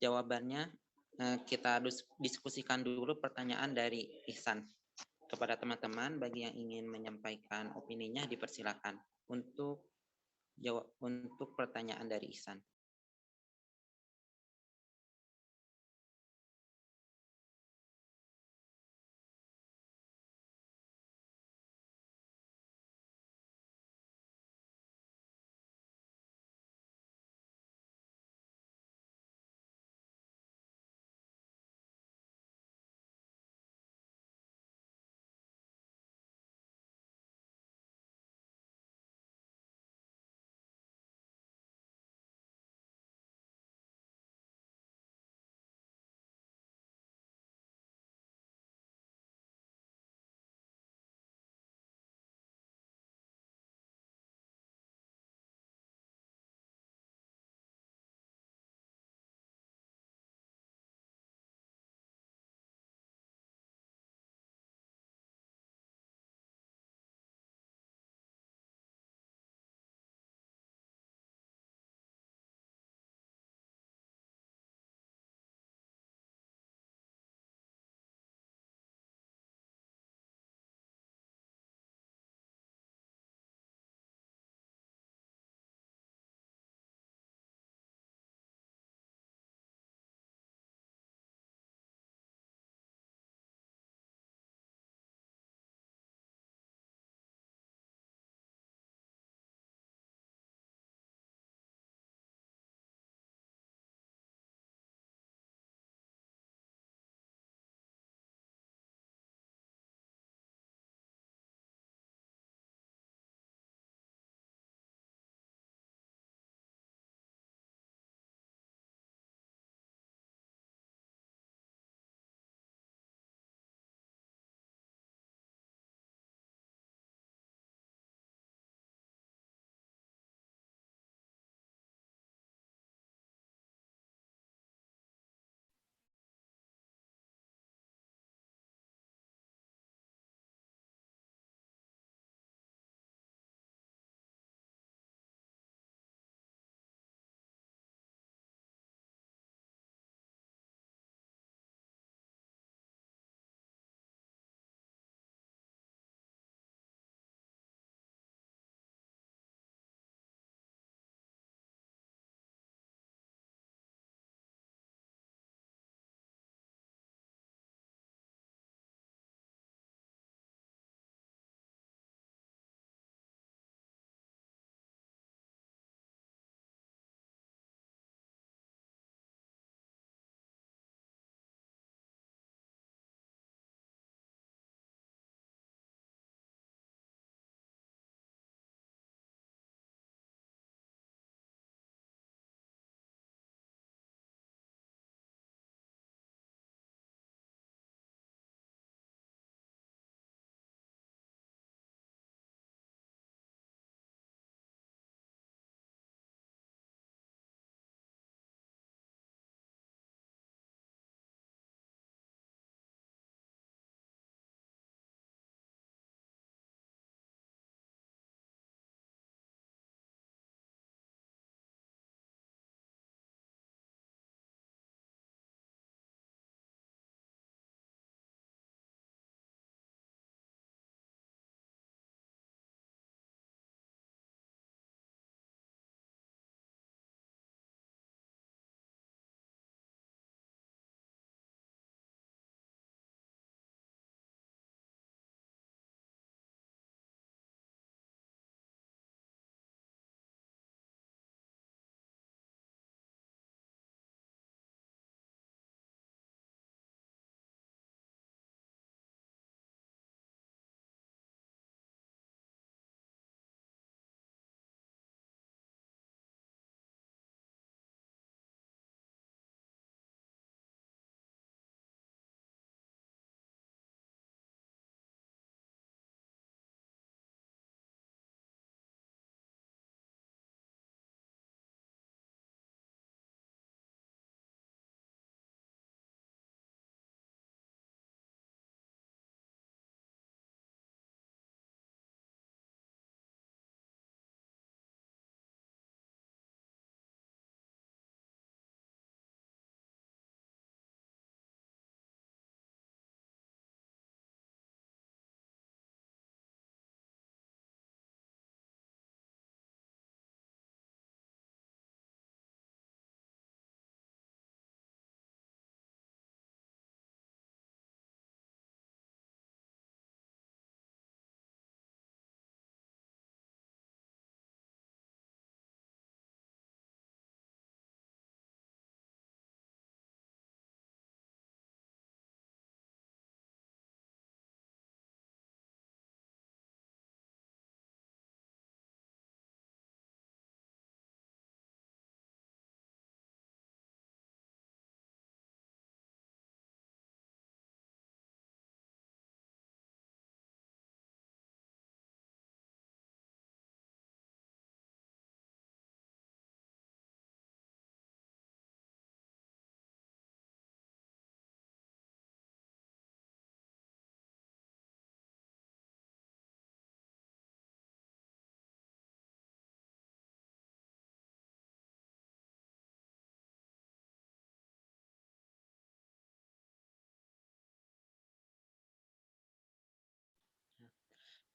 jawabannya, kita diskusikan dulu pertanyaan dari Ihsan. Kepada teman-teman, bagi yang ingin menyampaikan opininya, dipersilakan untuk pertanyaan dari Ihsan.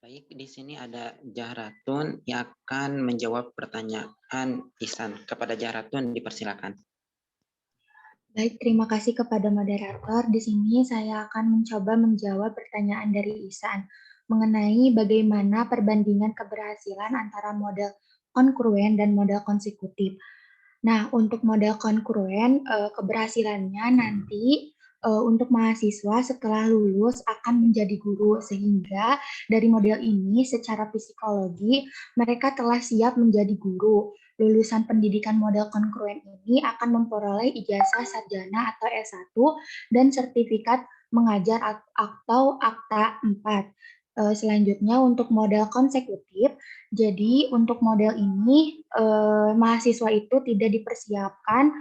Baik, di sini ada Jahratun yang akan menjawab pertanyaan Ihsan. Kepada Jahratun, dipersilakan. Baik, terima kasih kepada moderator. Di sini saya akan mencoba menjawab pertanyaan dari Ihsan mengenai bagaimana perbandingan keberhasilan antara model kongruen dan model konsekutif. Nah, untuk model kongruen, keberhasilannya nanti untuk mahasiswa setelah lulus akan menjadi guru, sehingga dari model ini secara psikologi mereka telah siap menjadi guru. Lulusan pendidikan model kongruen ini akan memperoleh ijazah sarjana atau S1 dan sertifikat mengajar atau akta 4. Selanjutnya untuk model konsekutif, jadi untuk model ini mahasiswa itu tidak dipersiapkan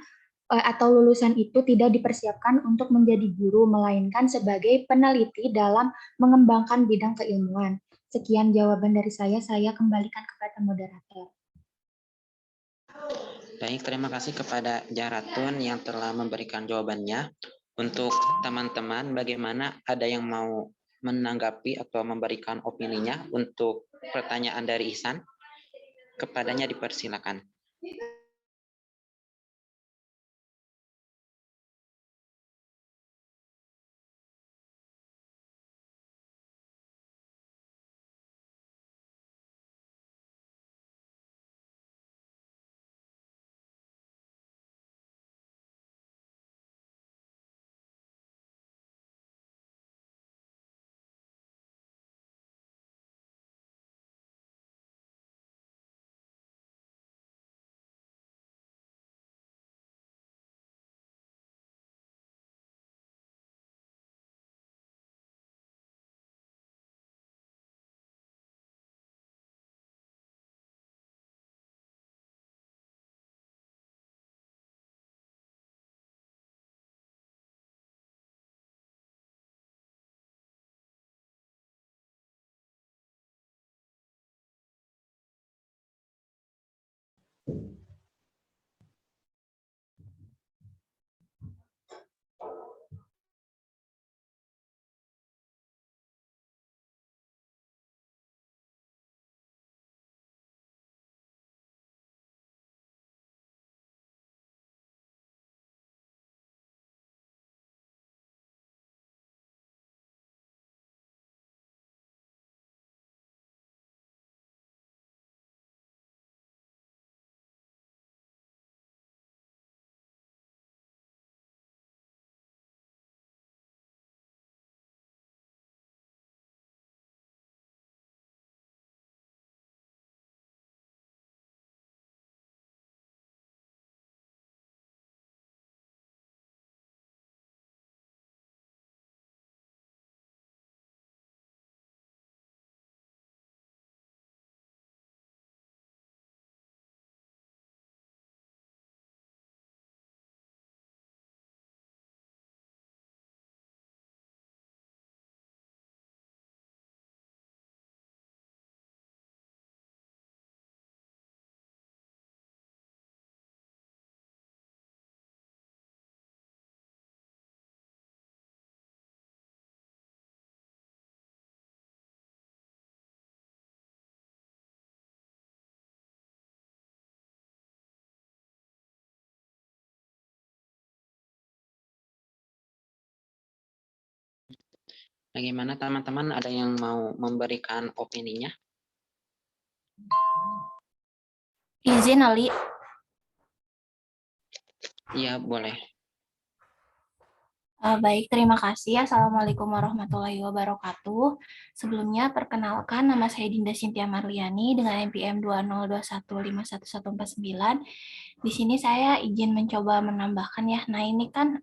atau lulusan itu tidak dipersiapkan untuk menjadi guru, melainkan sebagai peneliti dalam mengembangkan bidang keilmuan. Sekian jawaban dari saya kembalikan kepada moderator. Baik, terima kasih kepada Jahratun yang telah memberikan jawabannya. Untuk teman-teman, bagaimana ada yang mau menanggapi atau memberikan opininya untuk pertanyaan dari Ihsan? Kepadanya dipersilakan. Bagaimana teman-teman, ada yang mau memberikan opininya? Izin, Ali. Iya, boleh. Baik, terima kasih. Assalamualaikum warahmatullahi wabarakatuh. Sebelumnya, perkenalkan nama saya Dinda Cynthia Marliani dengan NPM 202151149. Di sini saya izin mencoba menambahkan ya. Nah, ini kan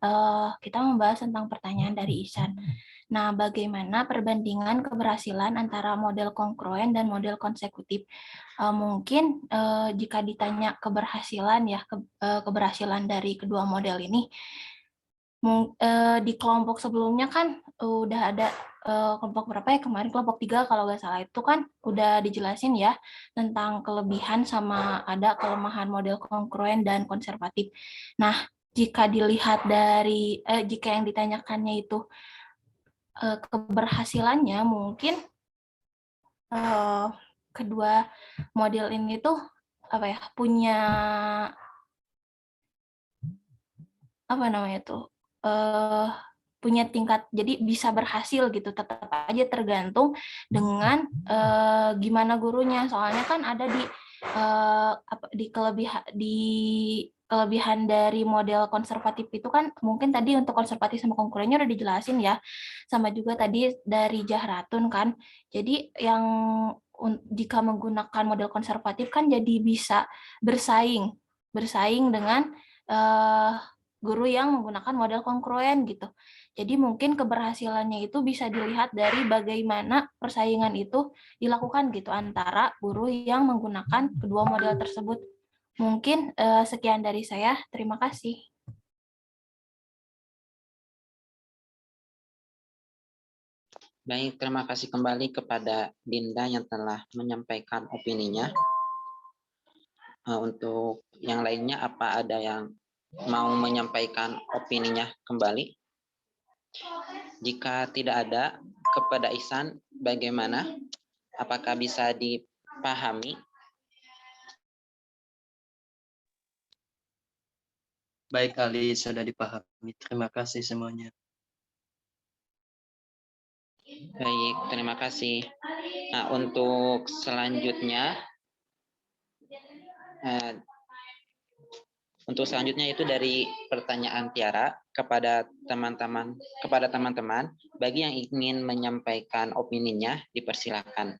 kita membahas tentang pertanyaan dari Ihsan. Nah, bagaimana perbandingan keberhasilan antara model kongruen dan model konsekutif? Mungkin jika ditanya keberhasilan ya, keberhasilan dari kedua model ini, di kelompok sebelumnya kan udah ada kelompok berapa ya kemarin, kelompok 3 kalau nggak salah, itu kan udah dijelasin ya tentang kelebihan sama ada kelemahan model kongruen dan konservatif. Nah, jika dilihat dari jika yang ditanyakannya itu keberhasilannya, mungkin kedua model ini tuh punya punya tingkat, jadi bisa berhasil gitu. Tetap aja tergantung dengan gimana gurunya. Soalnya kan ada di kelebihan dari model konservatif itu kan, mungkin tadi untuk konservatif sama konkurennya udah dijelasin ya, sama juga tadi dari Jahratun kan. Jadi yang jika menggunakan model konservatif kan jadi bisa bersaing dengan guru yang menggunakan model kongruen gitu. Jadi mungkin keberhasilannya itu bisa dilihat dari bagaimana persaingan itu dilakukan gitu antara guru yang menggunakan kedua model tersebut. Mungkin sekian dari saya. Terima kasih. Baik, terima kasih kembali kepada Dinda yang telah menyampaikan opininya. Untuk yang lainnya, apa ada yang mau menyampaikan opininya kembali? Jika tidak ada, kepada Ihsan, bagaimana? Apakah bisa dipahami? Baik, Ali, sudah dipahami. Terima kasih semuanya. Baik, terima kasih. Nah, untuk selanjutnya, itu dari pertanyaan Tiara kepada teman-teman. Bagi yang ingin menyampaikan opininya, dipersilakan.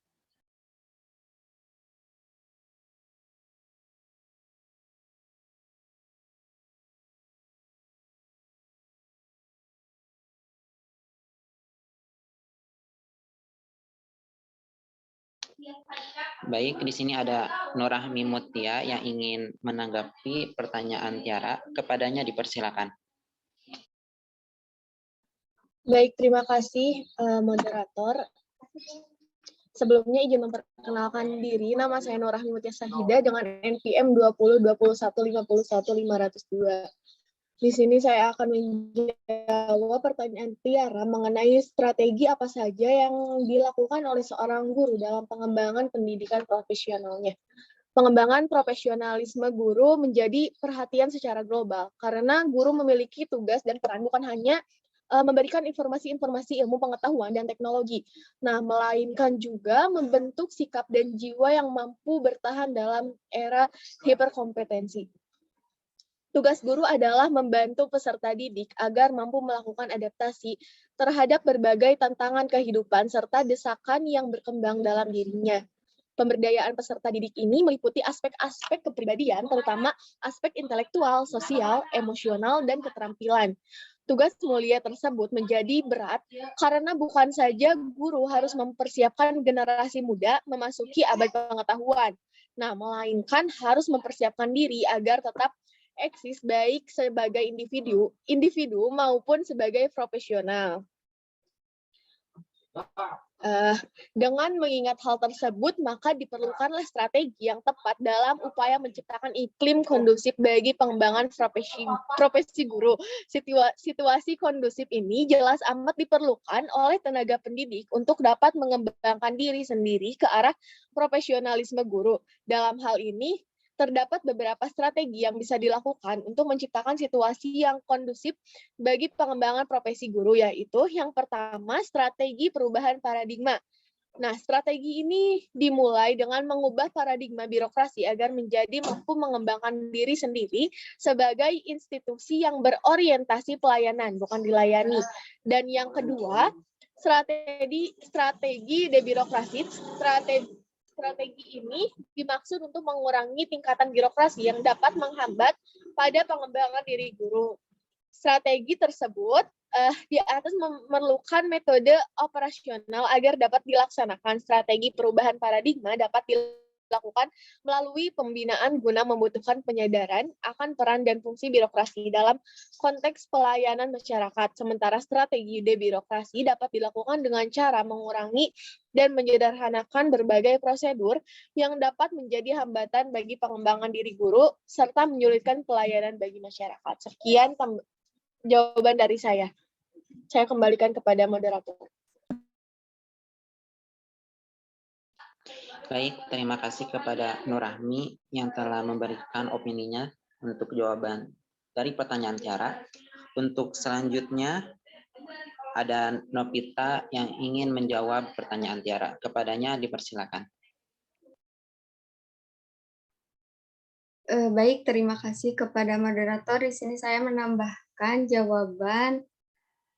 Baik, di sini ada Nurahmi Mutia yang ingin menanggapi pertanyaan Tiara. Kepadanya dipersilakan. Baik, terima kasih moderator. Sebelumnya izin memperkenalkan diri, nama saya Nurahmi Mutia Sahida dengan NPM 20215151 502. Di sini saya akan menjawab pertanyaan Tiara mengenai strategi apa saja yang dilakukan oleh seorang guru dalam pengembangan pendidikan profesionalnya. Pengembangan profesionalisme guru menjadi perhatian secara global karena guru memiliki tugas dan peran bukan hanya memberikan informasi-informasi ilmu pengetahuan dan teknologi, nah melainkan juga membentuk sikap dan jiwa yang mampu bertahan dalam era hiperkompetensi. Tugas guru adalah membantu peserta didik agar mampu melakukan adaptasi terhadap berbagai tantangan kehidupan serta desakan yang berkembang dalam dirinya. Pemberdayaan peserta didik ini meliputi aspek-aspek kepribadian, terutama aspek intelektual, sosial, emosional, dan keterampilan. Tugas mulia tersebut menjadi berat karena bukan saja guru harus mempersiapkan generasi muda memasuki abad pengetahuan, nah melainkan harus mempersiapkan diri agar tetap eksis baik sebagai individu maupun sebagai profesional. Dengan mengingat hal tersebut, maka diperlukanlah strategi yang tepat dalam upaya menciptakan iklim kondusif bagi pengembangan profesi guru. Situasi kondusif ini jelas amat diperlukan oleh tenaga pendidik untuk dapat mengembangkan diri sendiri ke arah profesionalisme guru. Dalam hal ini, terdapat beberapa strategi yang bisa dilakukan untuk menciptakan situasi yang kondusif bagi pengembangan profesi guru, yaitu yang pertama, strategi perubahan paradigma. Nah, strategi ini dimulai dengan mengubah paradigma birokrasi agar menjadi mampu mengembangkan diri sendiri sebagai institusi yang berorientasi pelayanan, bukan dilayani. Dan yang kedua, strategi debirokrasi. Strategi ini dimaksud untuk mengurangi tingkatan birokrasi yang dapat menghambat pada pengembangan diri guru. Strategi tersebut di atas memerlukan metode operasional agar dapat dilaksanakan. Strategi perubahan paradigma dapat dilakukan melalui pembinaan guna membutuhkan penyadaran akan peran dan fungsi birokrasi dalam konteks pelayanan masyarakat. Sementara strategi debirokrasi dapat dilakukan dengan cara mengurangi dan menyederhanakan berbagai prosedur yang dapat menjadi hambatan bagi pengembangan diri guru serta menyulitkan pelayanan bagi masyarakat. Sekian jawaban dari saya. Saya kembalikan kepada moderator. Baik, terima kasih kepada Nur Rahmi yang telah memberikan opininya untuk jawaban dari pertanyaan Tiara. Untuk selanjutnya ada Novita yang ingin menjawab pertanyaan Tiara. Kepadanya dipersilakan. Baik, terima kasih kepada moderator. Di sini saya menambahkan jawaban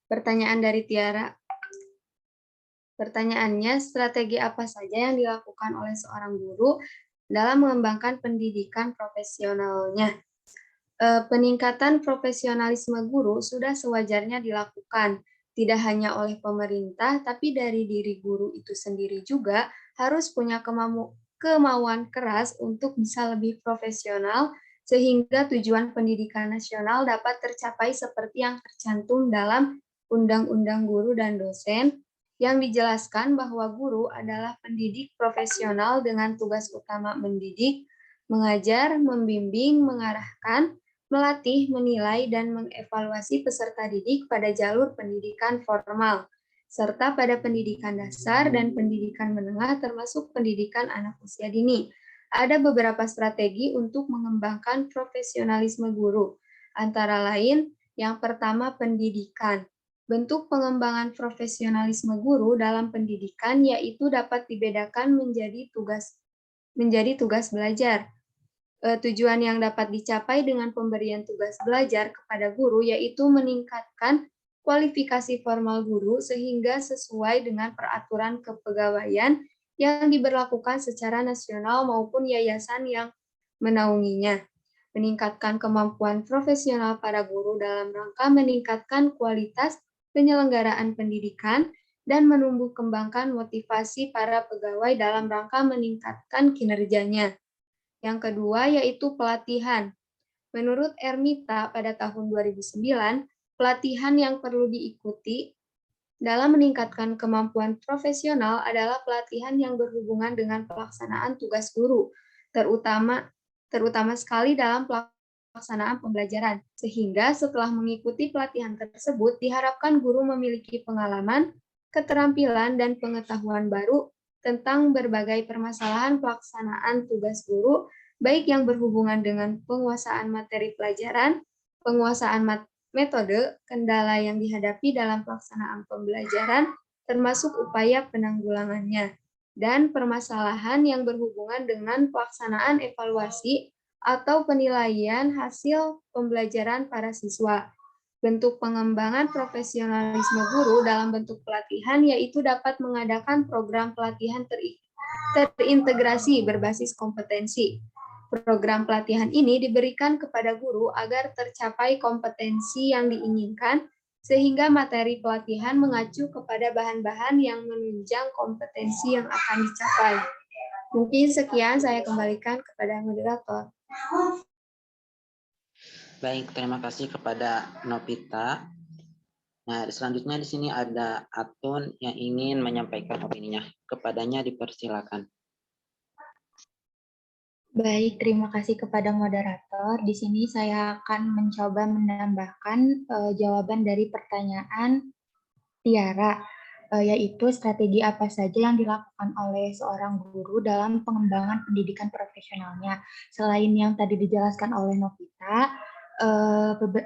pertanyaan dari Tiara. Pertanyaannya, strategi apa saja yang dilakukan oleh seorang guru dalam mengembangkan pendidikan profesionalnya? Peningkatan profesionalisme guru sudah sewajarnya dilakukan, tidak hanya oleh pemerintah, tapi dari diri guru itu sendiri juga harus punya kemauan keras untuk bisa lebih profesional, sehingga tujuan pendidikan nasional dapat tercapai seperti yang tercantum dalam Undang-Undang Guru dan Dosen, yang dijelaskan bahwa guru adalah pendidik profesional dengan tugas utama mendidik, mengajar, membimbing, mengarahkan, melatih, menilai, dan mengevaluasi peserta didik pada jalur pendidikan formal, serta pada pendidikan dasar dan pendidikan menengah termasuk pendidikan anak usia dini. Ada beberapa strategi untuk mengembangkan profesionalisme guru, antara lain yang pertama pendidikan. Bentuk pengembangan profesionalisme guru dalam pendidikan yaitu dapat dibedakan menjadi tugas belajar. Tujuan yang dapat dicapai dengan pemberian tugas belajar kepada guru yaitu meningkatkan kualifikasi formal guru sehingga sesuai dengan peraturan kepegawaian yang diberlakukan secara nasional maupun yayasan yang menaunginya. Meningkatkan kemampuan profesional para guru dalam rangka meningkatkan kualitas penyelenggaraan pendidikan dan menumbuh kembangkan motivasi para pegawai dalam rangka meningkatkan kinerjanya. Yang kedua yaitu pelatihan. Menurut Ermita pada tahun 2009, pelatihan yang perlu diikuti dalam meningkatkan kemampuan profesional adalah pelatihan yang berhubungan dengan pelaksanaan tugas guru, terutama sekali dalam pelaksanaan pembelajaran. Sehingga setelah mengikuti pelatihan tersebut, diharapkan guru memiliki pengalaman, keterampilan, dan pengetahuan baru tentang berbagai permasalahan pelaksanaan tugas guru, baik yang berhubungan dengan penguasaan materi pelajaran, penguasaan metode, kendala yang dihadapi dalam pelaksanaan pembelajaran, termasuk upaya penanggulangannya, dan permasalahan yang berhubungan dengan pelaksanaan evaluasi atau penilaian hasil pembelajaran para siswa. Bentuk pengembangan profesionalisme guru dalam bentuk pelatihan yaitu dapat mengadakan program pelatihan terintegrasi berbasis kompetensi. Program pelatihan ini diberikan kepada guru agar tercapai kompetensi yang diinginkan, sehingga materi pelatihan mengacu kepada bahan-bahan yang menunjang kompetensi yang akan dicapai. Mungkin sekian, saya kembalikan kepada moderator. Baik, terima kasih kepada Novita. Nah, selanjutnya di sini ada Atun yang ingin menyampaikan opininya. Kepadanya dipersilakan. Baik, terima kasih kepada moderator. Di sini saya akan mencoba menambahkan jawaban dari pertanyaan Tiara, yaitu strategi apa saja yang dilakukan oleh seorang guru dalam pengembangan pendidikan profesionalnya. Selain yang tadi dijelaskan oleh Novita,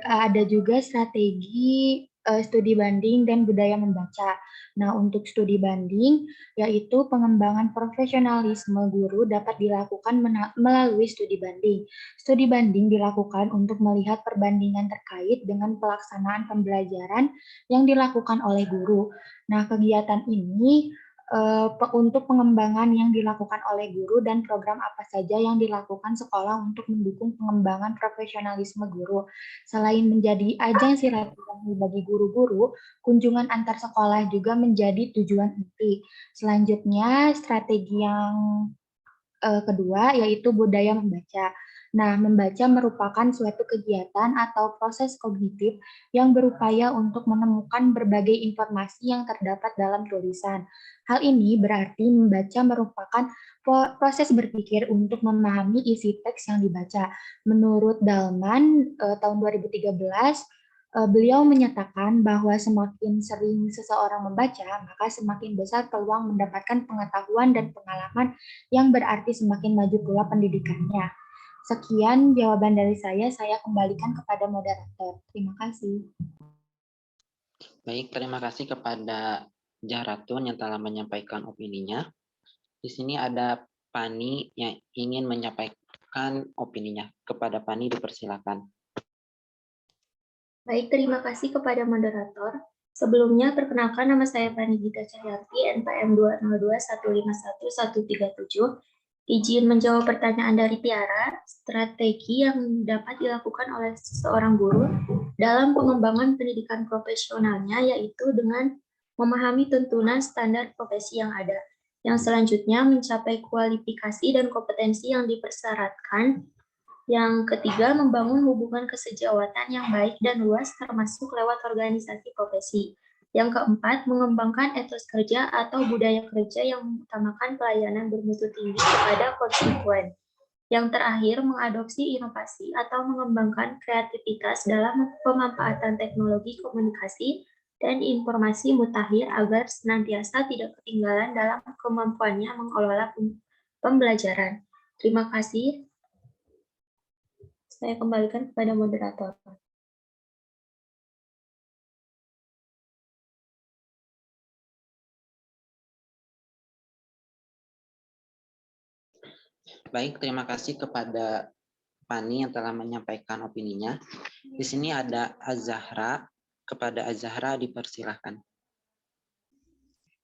ada juga strategi studi banding dan budaya membaca. Nah, untuk studi banding, yaitu pengembangan profesionalisme guru dapat dilakukan melalui studi banding. Studi banding dilakukan untuk melihat perbandingan terkait dengan pelaksanaan pembelajaran yang dilakukan oleh guru. Nah, kegiatan ini untuk pengembangan yang dilakukan oleh guru dan program apa saja yang dilakukan sekolah untuk mendukung pengembangan profesionalisme guru. Selain menjadi ajang silaturahmi bagi guru-guru, kunjungan antar sekolah juga menjadi tujuan inti. Selanjutnya, strategi yang kedua yaitu budaya membaca. Nah, membaca merupakan suatu kegiatan atau proses kognitif yang berupaya untuk menemukan berbagai informasi yang terdapat dalam tulisan. Hal ini berarti membaca merupakan proses berpikir untuk memahami isi teks yang dibaca. Menurut Dahlman tahun 2013, Beliau menyatakan bahwa semakin sering seseorang membaca, maka semakin besar peluang mendapatkan pengetahuan dan pengalaman yang berarti semakin maju pula pendidikannya. Sekian jawaban dari saya kembalikan kepada moderator. Terima kasih. Baik, terima kasih kepada Jaratun yang telah menyampaikan opininya. Di sini ada Pani yang ingin menyampaikan opininya. Kepada Pani dipersilakan. Baik, terima kasih kepada moderator. Sebelumnya, perkenalkan nama saya Pani Gita Cahyati, NPM 202151137. Izin menjawab pertanyaan dari Tiara, strategi yang dapat dilakukan oleh seorang guru dalam pengembangan pendidikan profesionalnya yaitu dengan memahami tuntunan standar profesi yang ada. Yang selanjutnya mencapai kualifikasi dan kompetensi yang dipersyaratkan. Yang ketiga, membangun hubungan kesejawatan yang baik dan luas termasuk lewat organisasi profesi. Yang keempat, mengembangkan etos kerja atau budaya kerja yang mengutamakan pelayanan bermutu tinggi kepada konstituen. Yang terakhir, mengadopsi inovasi atau mengembangkan kreativitas dalam pemanfaatan teknologi komunikasi dan informasi mutakhir agar senantiasa tidak ketinggalan dalam kemampuannya mengelola pembelajaran. Terima kasih. Saya kembalikan kepada moderator. Baik, terima kasih kepada Pani yang telah menyampaikan opininya. Di sini ada Az-Zahra. Kepada Az-Zahra dipersilahkan.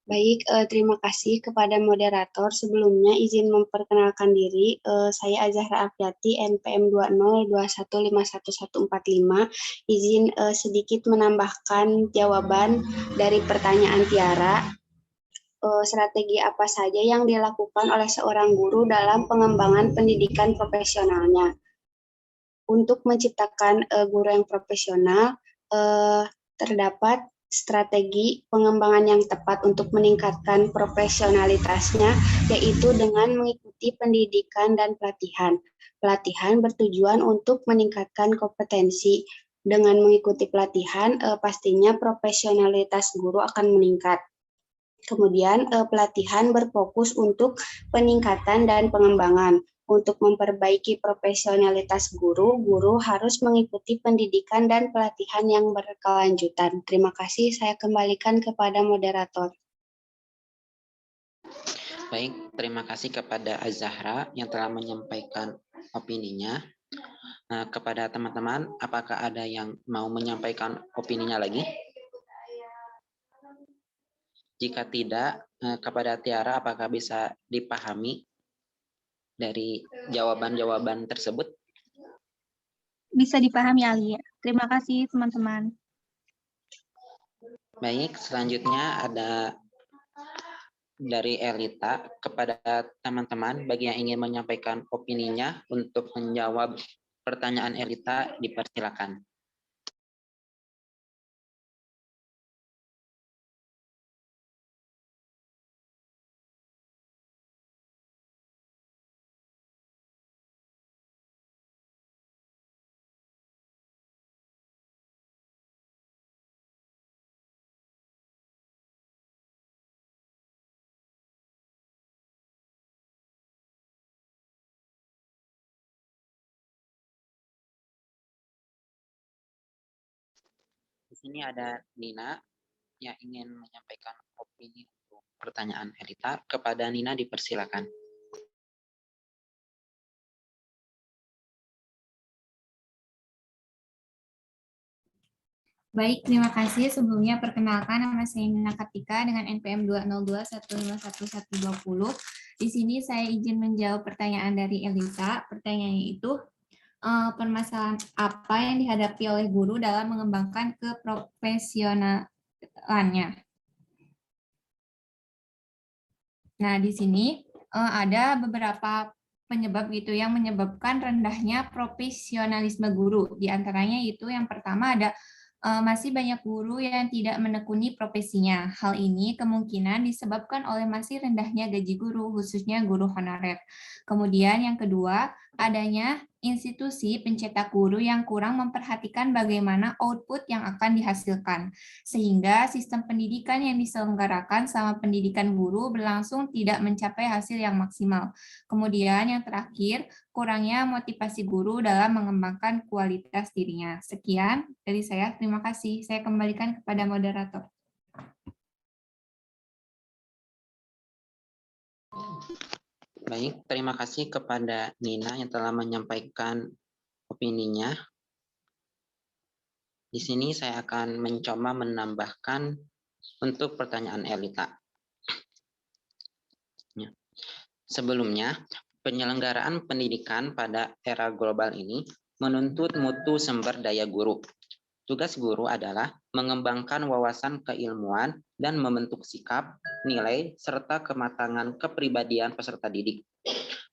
Baik, terima kasih kepada moderator. Sebelumnya izin memperkenalkan diri. Saya Az-Zahra Afiati, NPM 202151145. Izin sedikit menambahkan jawaban dari pertanyaan Tiara. Strategi apa saja yang dilakukan oleh seorang guru dalam pengembangan pendidikan profesionalnya? Untuk menciptakan guru yang profesional, terdapat strategi pengembangan yang tepat untuk meningkatkan profesionalitasnya, yaitu dengan mengikuti pendidikan dan pelatihan. Pelatihan bertujuan untuk meningkatkan kompetensi. Dengan mengikuti pelatihan, pastinya profesionalitas guru akan meningkat. Kemudian, pelatihan berfokus untuk peningkatan dan pengembangan. Untuk memperbaiki profesionalitas guru, guru harus mengikuti pendidikan dan pelatihan yang berkelanjutan. Terima kasih, saya kembalikan kepada moderator. Baik, terima kasih kepada Az-Zahra yang telah menyampaikan opininya. Nah, kepada teman-teman, apakah ada yang mau menyampaikan opininya lagi? Jika tidak, kepada Tiara, apakah bisa dipahami dari jawaban-jawaban tersebut? Bisa dipahami, Alia. Terima kasih, teman-teman. Baik, selanjutnya ada dari Elita. Kepada teman-teman, bagi yang ingin menyampaikan opininya untuk menjawab pertanyaan Elita, dipersilakan. Di sini ada Nina yang ingin menyampaikan opini untuk pertanyaan Elita. Kepada Nina dipersilakan. Baik, terima kasih. Sebelumnya perkenalkan nama saya Nina Kartika dengan NPM 202151120. Di sini saya izin menjawab pertanyaan dari Elisa. Pertanyaannya itu, permasalahan apa yang dihadapi oleh guru dalam mengembangkan keprofesionalannya. Nah, di sini ada beberapa penyebab gitu yang menyebabkan rendahnya profesionalisme guru. Di antaranya itu yang pertama ada masih banyak guru yang tidak menekuni profesinya. Hal ini kemungkinan disebabkan oleh masih rendahnya gaji guru, khususnya guru honorer. Kemudian yang kedua, adanya institusi pencetak guru yang kurang memperhatikan bagaimana output yang akan dihasilkan, sehingga sistem pendidikan yang diselenggarakan selama pendidikan guru berlangsung tidak mencapai hasil yang maksimal. Kemudian yang terakhir, kurangnya motivasi guru dalam mengembangkan kualitas dirinya. Sekian dari saya, terima kasih. Saya kembalikan kepada moderator. Baik, terima kasih kepada Nina yang telah menyampaikan opininya. Di sini saya akan mencoba menambahkan untuk pertanyaan Elita. Sebelumnya, penyelenggaraan pendidikan pada era global ini menuntut mutu sumber daya guru. Tugas guru adalah mengembangkan wawasan keilmuan dan membentuk sikap, nilai, serta kematangan kepribadian peserta didik.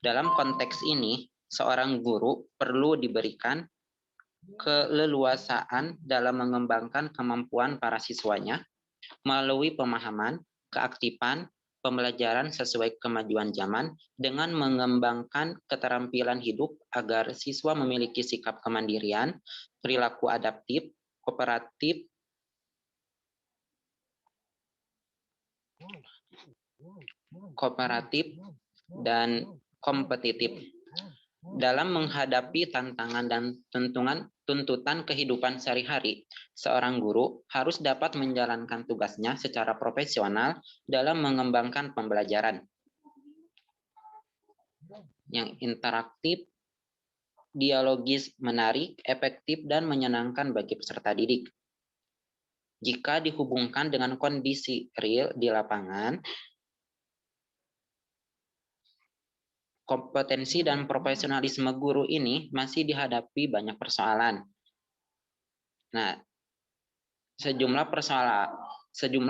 Dalam konteks ini, seorang guru perlu diberikan keleluasaan dalam mengembangkan kemampuan para siswanya melalui pemahaman, keaktifan, pembelajaran sesuai kemajuan zaman dengan mengembangkan keterampilan hidup agar siswa memiliki sikap kemandirian, perilaku adaptif, kooperatif, dan kompetitif. Dalam menghadapi tantangan dan tuntutan kehidupan sehari-hari, seorang guru harus dapat menjalankan tugasnya secara profesional dalam mengembangkan pembelajaran yang interaktif, dialogis, menarik, efektif, dan menyenangkan bagi peserta didik. Jika dihubungkan dengan kondisi real di lapangan, kompetensi dan profesionalisme guru ini masih dihadapi banyak persoalan. Nah, sejumlah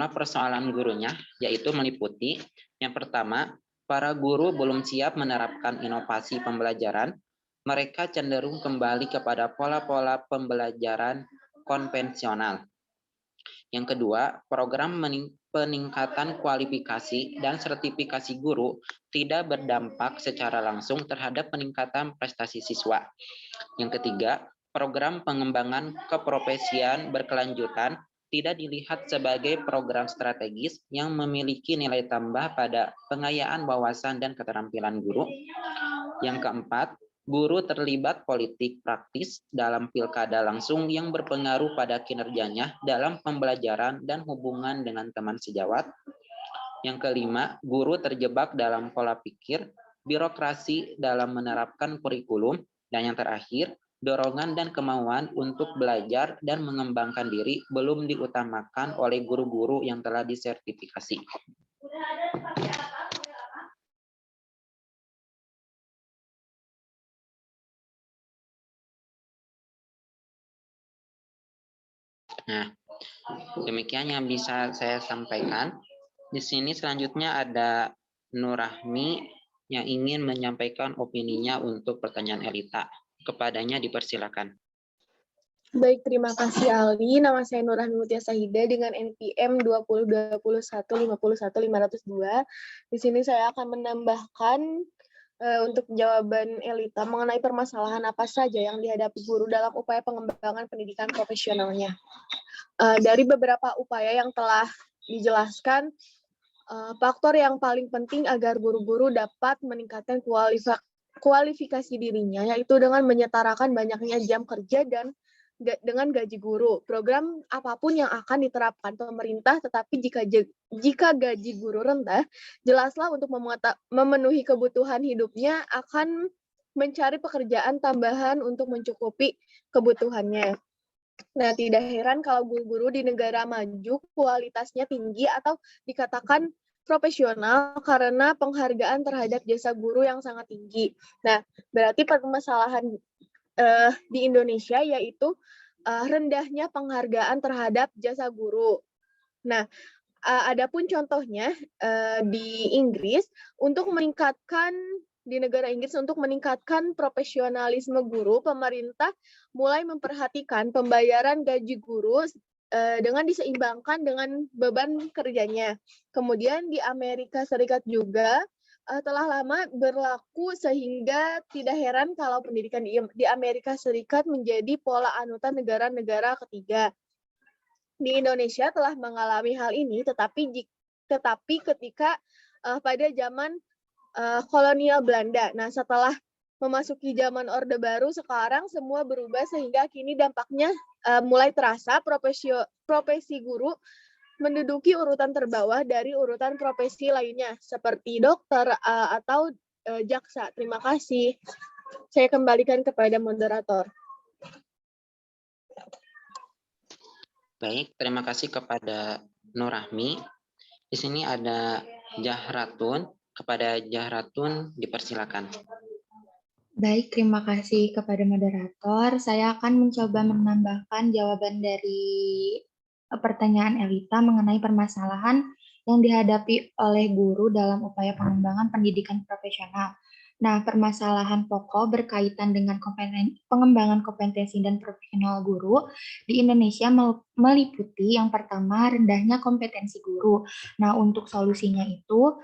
persoalan gurunya yaitu meliputi yang pertama, para guru belum siap menerapkan inovasi pembelajaran. Mereka cenderung kembali kepada pola-pola pembelajaran konvensional. Yang kedua, program peningkatan kualifikasi dan sertifikasi guru tidak berdampak secara langsung terhadap peningkatan prestasi siswa. Yang ketiga, program pengembangan keprofesian berkelanjutan tidak dilihat sebagai program strategis yang memiliki nilai tambah pada pengayaan wawasan dan keterampilan guru. Yang keempat, guru terlibat politik praktis dalam pilkada langsung yang berpengaruh pada kinerjanya dalam pembelajaran dan hubungan dengan teman sejawat. Yang kelima, guru terjebak dalam pola pikir, birokrasi dalam menerapkan kurikulum. Dan yang terakhir, dorongan dan kemauan untuk belajar dan mengembangkan diri belum diutamakan oleh guru-guru yang telah disertifikasi. Nah, demikian yang bisa saya sampaikan. Di sini selanjutnya ada Nurahmi yang ingin menyampaikan opininya untuk pertanyaan Elita. Kepadanya dipersilakan. Baik, terima kasih Aldi. Nama saya Nurahmi Mutia Sahida dengan NPM 202151510502. Di sini saya akan menambahkan untuk jawaban Elita mengenai permasalahan apa saja yang dihadapi guru dalam upaya pengembangan pendidikan profesionalnya. Dari beberapa upaya yang telah dijelaskan, faktor yang paling penting agar guru-guru dapat meningkatkan kualifikasi dirinya, yaitu dengan menyetarakan banyaknya jam kerja dan dengan gaji guru. Program apapun yang akan diterapkan pemerintah, tetapi jika gaji guru rendah, jelaslah untuk memenuhi kebutuhan hidupnya akan mencari pekerjaan tambahan untuk mencukupi kebutuhannya. Nah, tidak heran kalau guru-guru di negara maju kualitasnya tinggi atau dikatakan profesional karena penghargaan terhadap jasa guru yang sangat tinggi. Nah, berarti permasalahan di Indonesia yaitu rendahnya penghargaan terhadap jasa guru. Nah, adapun contohnya di Inggris di negara Inggris untuk meningkatkan profesionalisme guru, pemerintah mulai memperhatikan pembayaran gaji guru dengan diseimbangkan dengan beban kerjanya. Kemudian di Amerika Serikat juga telah lama berlaku sehingga tidak heran kalau pendidikan di Amerika Serikat menjadi pola anutan negara-negara ketiga. Di Indonesia telah mengalami hal ini, tetapi ketika pada zaman kolonial Belanda. Nah, setelah memasuki zaman Orde Baru, sekarang semua berubah sehingga kini dampaknya mulai terasa. Profesi guru menduduki urutan terbawah dari urutan profesi lainnya, seperti dokter atau jaksa. Terima kasih. Saya kembalikan kepada moderator. Baik, terima kasih kepada Nur Rahmi. Di sini ada Jahratun. Kepada Jahratun, dipersilakan. Baik, terima kasih kepada moderator. Saya akan mencoba menambahkan jawaban dari pertanyaan Elita mengenai permasalahan yang dihadapi oleh guru dalam upaya pengembangan pendidikan profesional. Nah, permasalahan pokok berkaitan dengan pengembangan kompetensi dan profesional guru di Indonesia meliputi yang pertama rendahnya kompetensi guru. Nah, untuk solusinya itu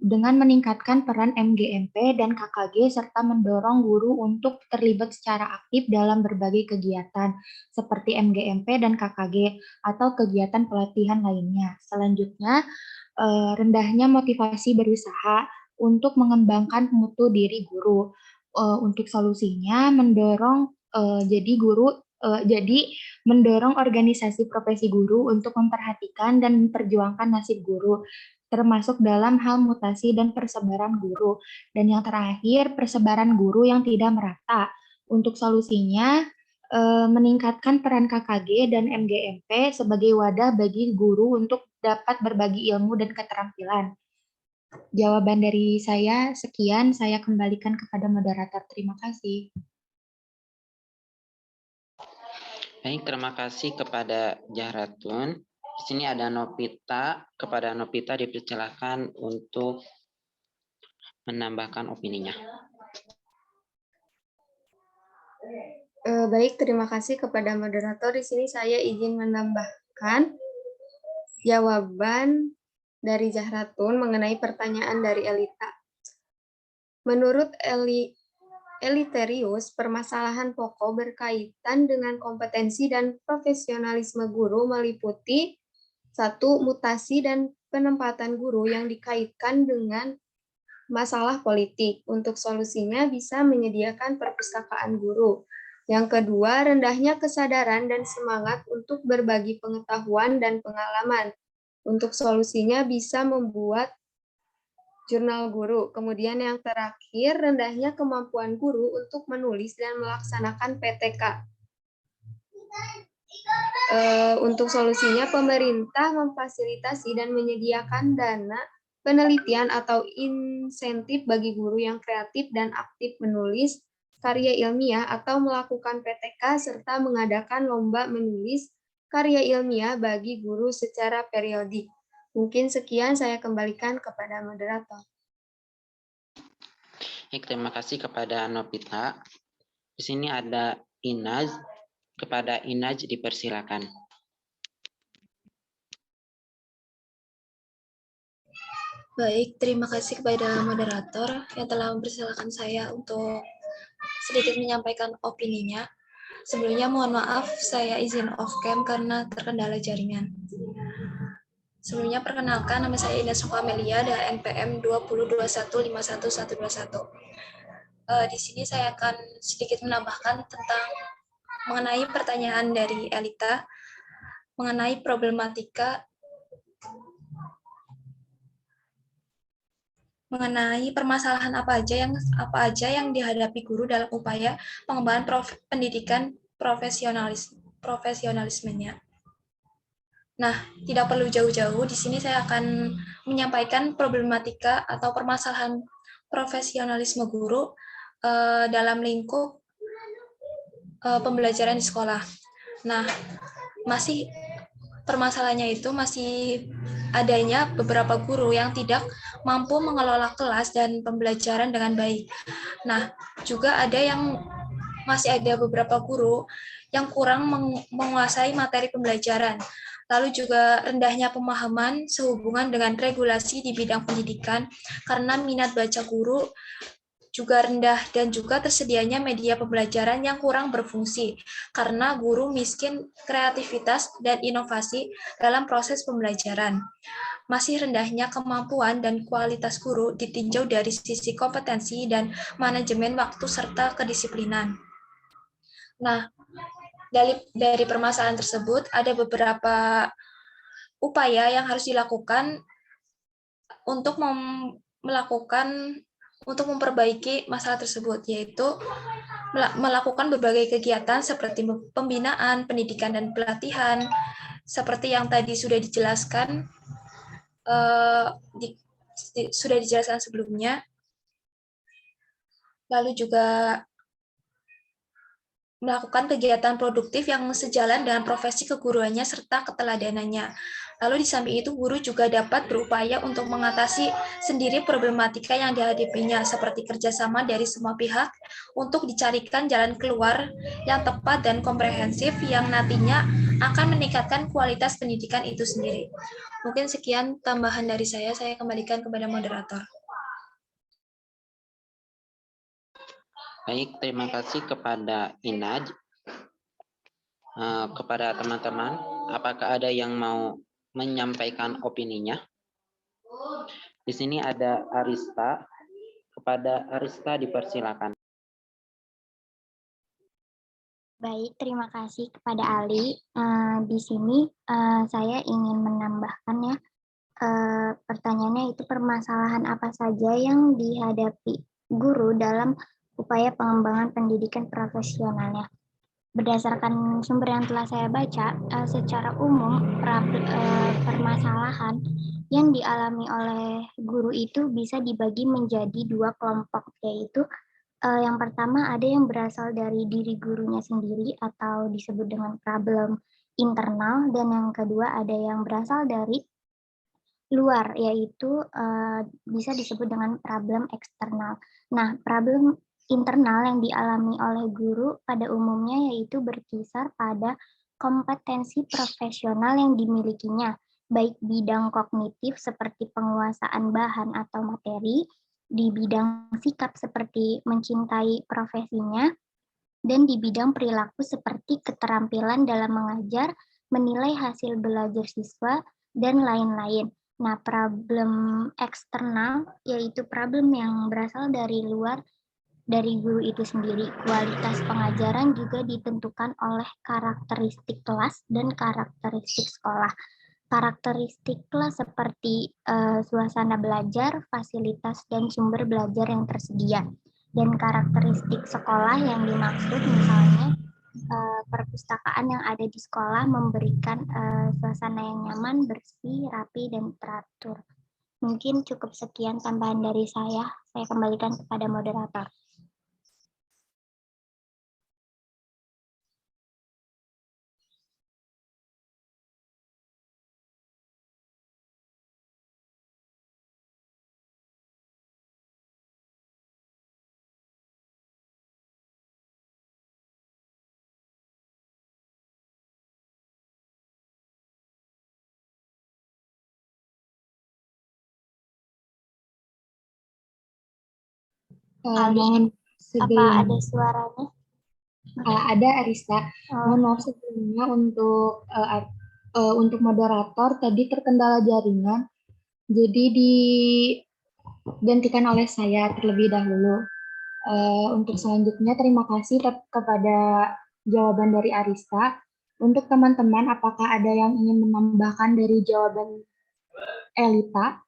dengan meningkatkan peran MGMP dan KKG serta mendorong guru untuk terlibat secara aktif dalam berbagai kegiatan seperti MGMP dan KKG atau kegiatan pelatihan lainnya. Selanjutnya, rendahnya motivasi berusaha untuk mengembangkan mutu diri guru. Untuk solusinya mendorong mendorong organisasi profesi guru untuk memperhatikan dan memperjuangkan nasib guru, termasuk dalam hal mutasi dan persebaran guru. Dan yang terakhir, persebaran guru yang tidak merata. Untuk solusinya, meningkatkan peran KKG dan MGMP sebagai wadah bagi guru untuk dapat berbagi ilmu dan keterampilan. Jawaban dari saya sekian, saya kembalikan kepada moderator. Terima kasih. Baik, terima kasih kepada Jahratun. Di sini ada Novita. Kepada Novita dipersilakan untuk menambahkan opininya. Baik, terima kasih kepada moderator. Di sini saya izin menambahkan jawaban dari Jahratun mengenai pertanyaan dari Elita. Menurut Eliterius, permasalahan pokok berkaitan dengan kompetensi dan profesionalisme guru meliputi 1. Mutasi dan penempatan guru yang dikaitkan dengan masalah politik. Untuk solusinya bisa menyediakan perpustakaan guru. Yang kedua, rendahnya kesadaran dan semangat untuk berbagi pengetahuan dan pengalaman. Untuk solusinya bisa membuat jurnal guru. Kemudian yang terakhir, rendahnya kemampuan guru untuk menulis dan melaksanakan PTK. Untuk solusinya, pemerintah memfasilitasi dan menyediakan dana penelitian atau insentif bagi guru yang kreatif dan aktif menulis karya ilmiah atau melakukan PTK serta mengadakan lomba menulis karya ilmiah bagi guru secara periodik. Mungkin sekian, saya kembalikan kepada moderator. Baik, terima kasih kepada Novita. Di sini ada Inaz. Kepada Inaz dipersilakan. Baik, terima kasih kepada moderator yang telah mempersilahkan saya untuk sedikit menyampaikan opininya. Sebelumnya mohon maaf, saya izin off cam karena terkendala jaringan. Sebelumnya perkenalkan, nama saya Ines Sukamelia dan NPM 202151121. Di sini saya akan sedikit menambahkan tentang mengenai pertanyaan dari Elita mengenai problematika mengenai permasalahan apa aja yang dihadapi guru dalam upaya pengembangan pendidikan profesionalismenya. Nah, tidak perlu jauh-jauh, di sini saya akan menyampaikan problematika atau permasalahan profesionalisme guru dalam lingkup pembelajaran di sekolah. Nah, permasalahannya itu masih adanya beberapa guru yang tidak mampu mengelola kelas dan pembelajaran dengan baik. Nah, juga masih ada beberapa guru yang kurang menguasai materi pembelajaran. Lalu juga rendahnya pemahaman sehubungan dengan regulasi di bidang pendidikan karena minat baca guru juga rendah dan juga tersedianya media pembelajaran yang kurang berfungsi karena guru miskin kreativitas dan inovasi dalam proses pembelajaran. Masih rendahnya kemampuan dan kualitas guru ditinjau dari sisi kompetensi dan manajemen waktu serta kedisiplinan. Nah, dari permasalahan tersebut ada beberapa upaya yang harus dilakukan untuk memperbaiki masalah tersebut, yaitu melakukan berbagai kegiatan seperti pembinaan, pendidikan, dan pelatihan, seperti yang tadi sudah dijelaskan sebelumnya. Lalu juga melakukan kegiatan produktif yang sejalan dengan profesi keguruannya serta keteladanannya. Lalu di samping itu, guru juga dapat berupaya untuk mengatasi sendiri problematika yang dihadapinya, seperti kerjasama dari semua pihak untuk dicarikan jalan keluar yang tepat dan komprehensif yang nantinya akan meningkatkan kualitas pendidikan itu sendiri. Mungkin sekian tambahan dari saya kembalikan kepada moderator. Baik, terima kasih kepada Inaj. Kepada teman-teman, apakah ada yang mau menyampaikan opininya? Di sini ada Arista. Kepada Arista dipersilakan. Baik, terima kasih kepada Ali. Di sini saya ingin menambahkan ya, pertanyaannya itu permasalahan apa saja yang dihadapi guru dalam upaya pengembangan pendidikan profesionalnya. Berdasarkan sumber yang telah saya baca, secara umum permasalahan yang dialami oleh guru itu bisa dibagi menjadi dua kelompok, yaitu yang pertama ada yang berasal dari diri gurunya sendiri atau disebut dengan problem internal, dan yang kedua ada yang berasal dari luar, yaitu bisa disebut dengan problem eksternal. Nah, problem internal yang dialami oleh guru pada umumnya yaitu berkisar pada kompetensi profesional yang dimilikinya, baik bidang kognitif seperti penguasaan bahan atau materi, di bidang sikap seperti mencintai profesinya, dan di bidang perilaku seperti keterampilan dalam mengajar, menilai hasil belajar siswa, dan lain-lain. Nah, problem eksternal yaitu problem yang berasal dari luar dari guru itu sendiri. Kualitas pengajaran juga ditentukan oleh karakteristik kelas dan karakteristik sekolah. Karakteristik kelas seperti suasana belajar, fasilitas, dan sumber belajar yang tersedia. Dan karakteristik sekolah yang dimaksud misalnya perpustakaan yang ada di sekolah memberikan suasana yang nyaman, bersih, rapi, dan teratur. Mungkin cukup sekian tambahan dari saya kembalikan kepada moderator. Mohon sebelum Apa ada suaranya? Ada Arista. Mohon maaf sebelumnya untuk moderator tadi terkendala jaringan, jadi digantikan oleh saya terlebih dahulu. Untuk selanjutnya terima kasih kepada jawaban dari Arista. Untuk teman-teman, apakah ada yang ingin menambahkan dari jawaban Elita?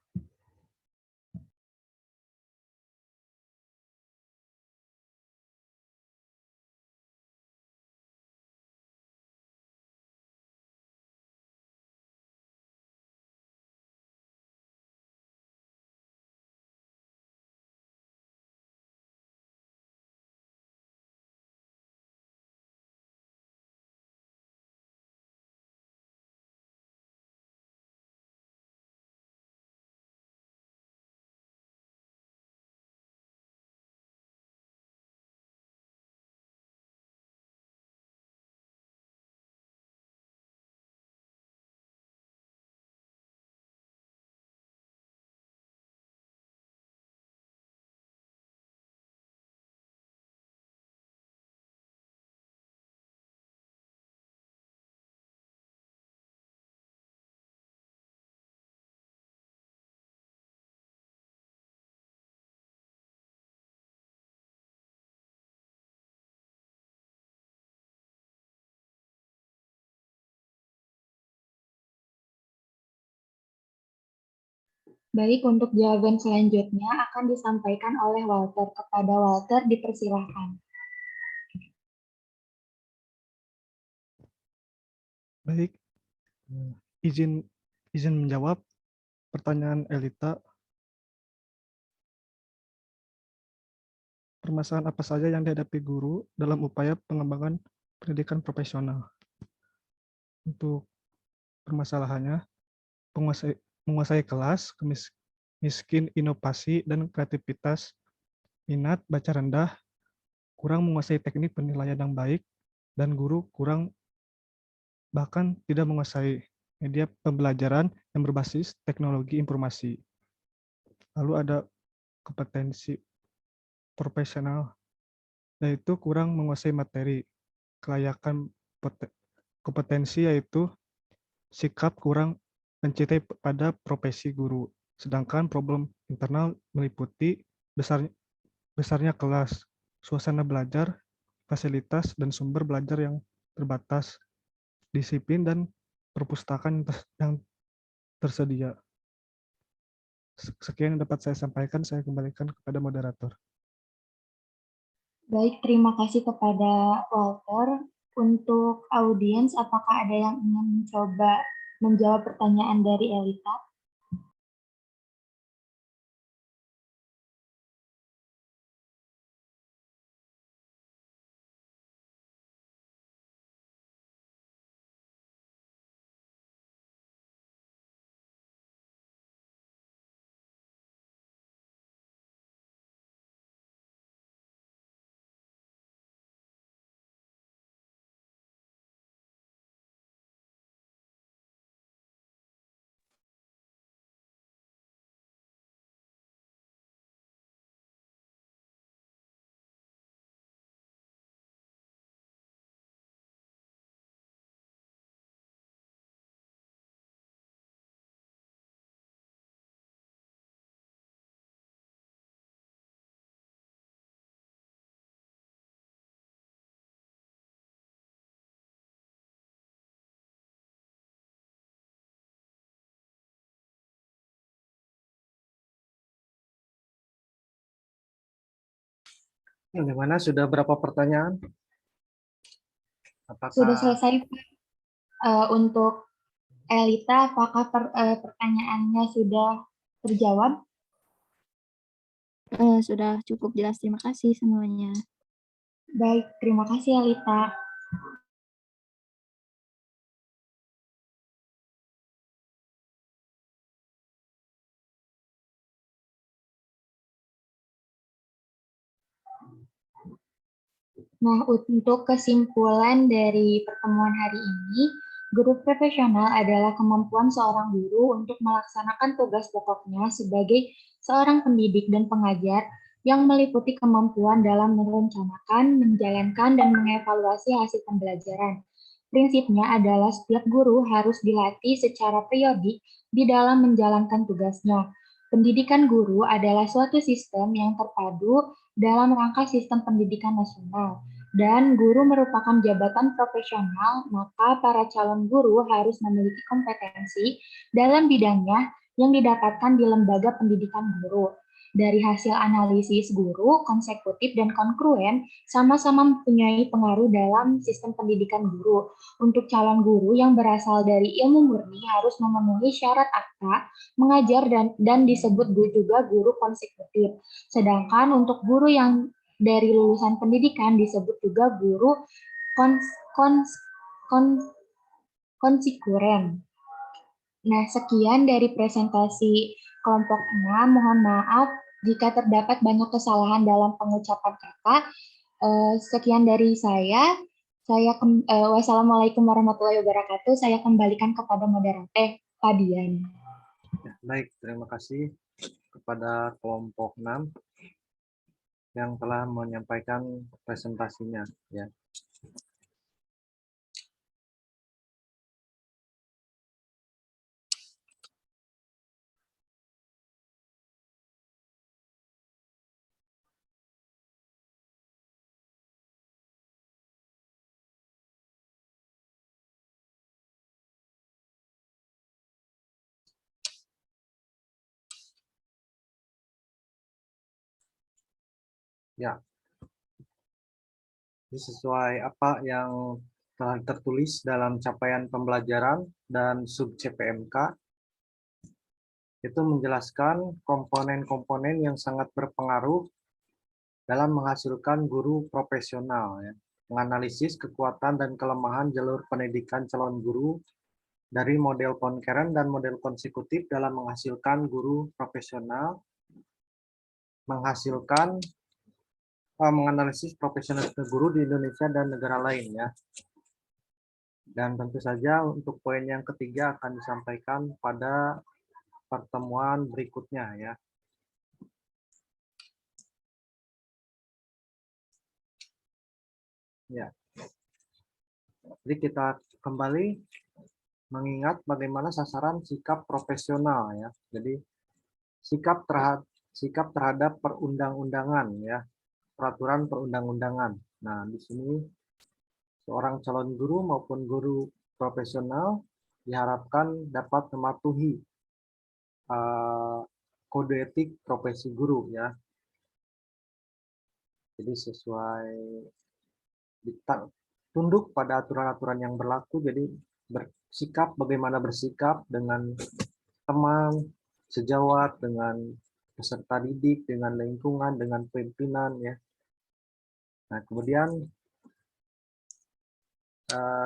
Baik, untuk jawaban selanjutnya akan disampaikan oleh Walter. Kepada Walter, dipersilahkan. Baik, izin menjawab pertanyaan Elita. Permasalahan apa saja yang dihadapi guru dalam upaya pengembangan pendidikan profesional? Untuk permasalahannya, menguasai kelas, miskin inovasi dan kreativitas, minat baca rendah, kurang menguasai teknik penilaian yang baik, dan guru kurang bahkan tidak menguasai media pembelajaran yang berbasis teknologi informasi. Lalu ada kompetensi profesional, yaitu kurang menguasai materi. Kelayakan kompetensi yaitu sikap kurang mencintai pada profesi guru. Sedangkan problem internal meliputi besarnya kelas, suasana belajar, fasilitas dan sumber belajar yang terbatas, disiplin dan perpustakaan yang tersedia. Sekian yang dapat saya sampaikan, saya kembalikan kepada moderator. Baik, terima kasih kepada Walter. Untuk audiens, apakah ada yang ingin mencoba menjawab pertanyaan dari Elita? Bagaimana? Sudah berapa pertanyaan? Apakah Sudah selesai, Pak. Untuk Elita, apakah pertanyaannya sudah terjawab? Sudah cukup jelas, terima kasih semuanya. Baik, terima kasih Elita. Nah, untuk kesimpulan dari pertemuan hari ini, guru profesional adalah kemampuan seorang guru untuk melaksanakan tugas pokoknya sebagai seorang pendidik dan pengajar yang meliputi kemampuan dalam merencanakan, menjalankan, dan mengevaluasi hasil pembelajaran. Prinsipnya adalah setiap guru harus dilatih secara periodik di dalam menjalankan tugasnya. Pendidikan guru adalah suatu sistem yang terpadu dalam rangka sistem pendidikan nasional, dan guru merupakan jabatan profesional, maka para calon guru harus memiliki kompetensi dalam bidangnya yang didapatkan di lembaga pendidikan guru. Dari hasil analisis guru, konsekutif dan kongruen sama-sama mempunyai pengaruh dalam sistem pendidikan guru. Untuk calon guru yang berasal dari ilmu murni harus memenuhi syarat akta mengajar dan disebut juga guru konsekutif. Sedangkan untuk guru yang dari lulusan pendidikan disebut juga guru konsekuren. Nah, sekian dari presentasi kelompok 6. Mohon maaf jika terdapat banyak kesalahan dalam pengucapan kata. Sekian dari saya. Wassalamualaikum warahmatullahi wabarakatuh. Saya kembalikan kepada moderator, Pak Dian. Ya, baik, terima kasih kepada kelompok 6 yang telah menyampaikan presentasinya. Ya. Ya, ini sesuai apa yang telah tertulis dalam capaian pembelajaran dan sub CPMK, itu menjelaskan komponen-komponen yang sangat berpengaruh dalam menghasilkan guru profesional, ya. Menganalisis kekuatan dan kelemahan jalur pendidikan calon guru dari model concurrent dan model konsekutif dalam menghasilkan guru profesional, menganalisis profesionalisme guru di Indonesia dan negara lain, ya. Dan tentu saja untuk poin yang ketiga akan disampaikan pada pertemuan berikutnya, ya. Ya. Jadi kita kembali mengingat bagaimana sasaran sikap profesional, ya. Jadi sikap terhadap perundang-undangan, ya, peraturan perundang-undangan. Nah, di sini seorang calon guru maupun guru profesional diharapkan dapat mematuhi kode etik profesi guru, ya. Jadi sesuai tunduk pada aturan-aturan yang berlaku, jadi bagaimana bersikap dengan teman, sejawat, dengan peserta didik, dengan lingkungan, dengan pimpinan, ya. Nah, kemudian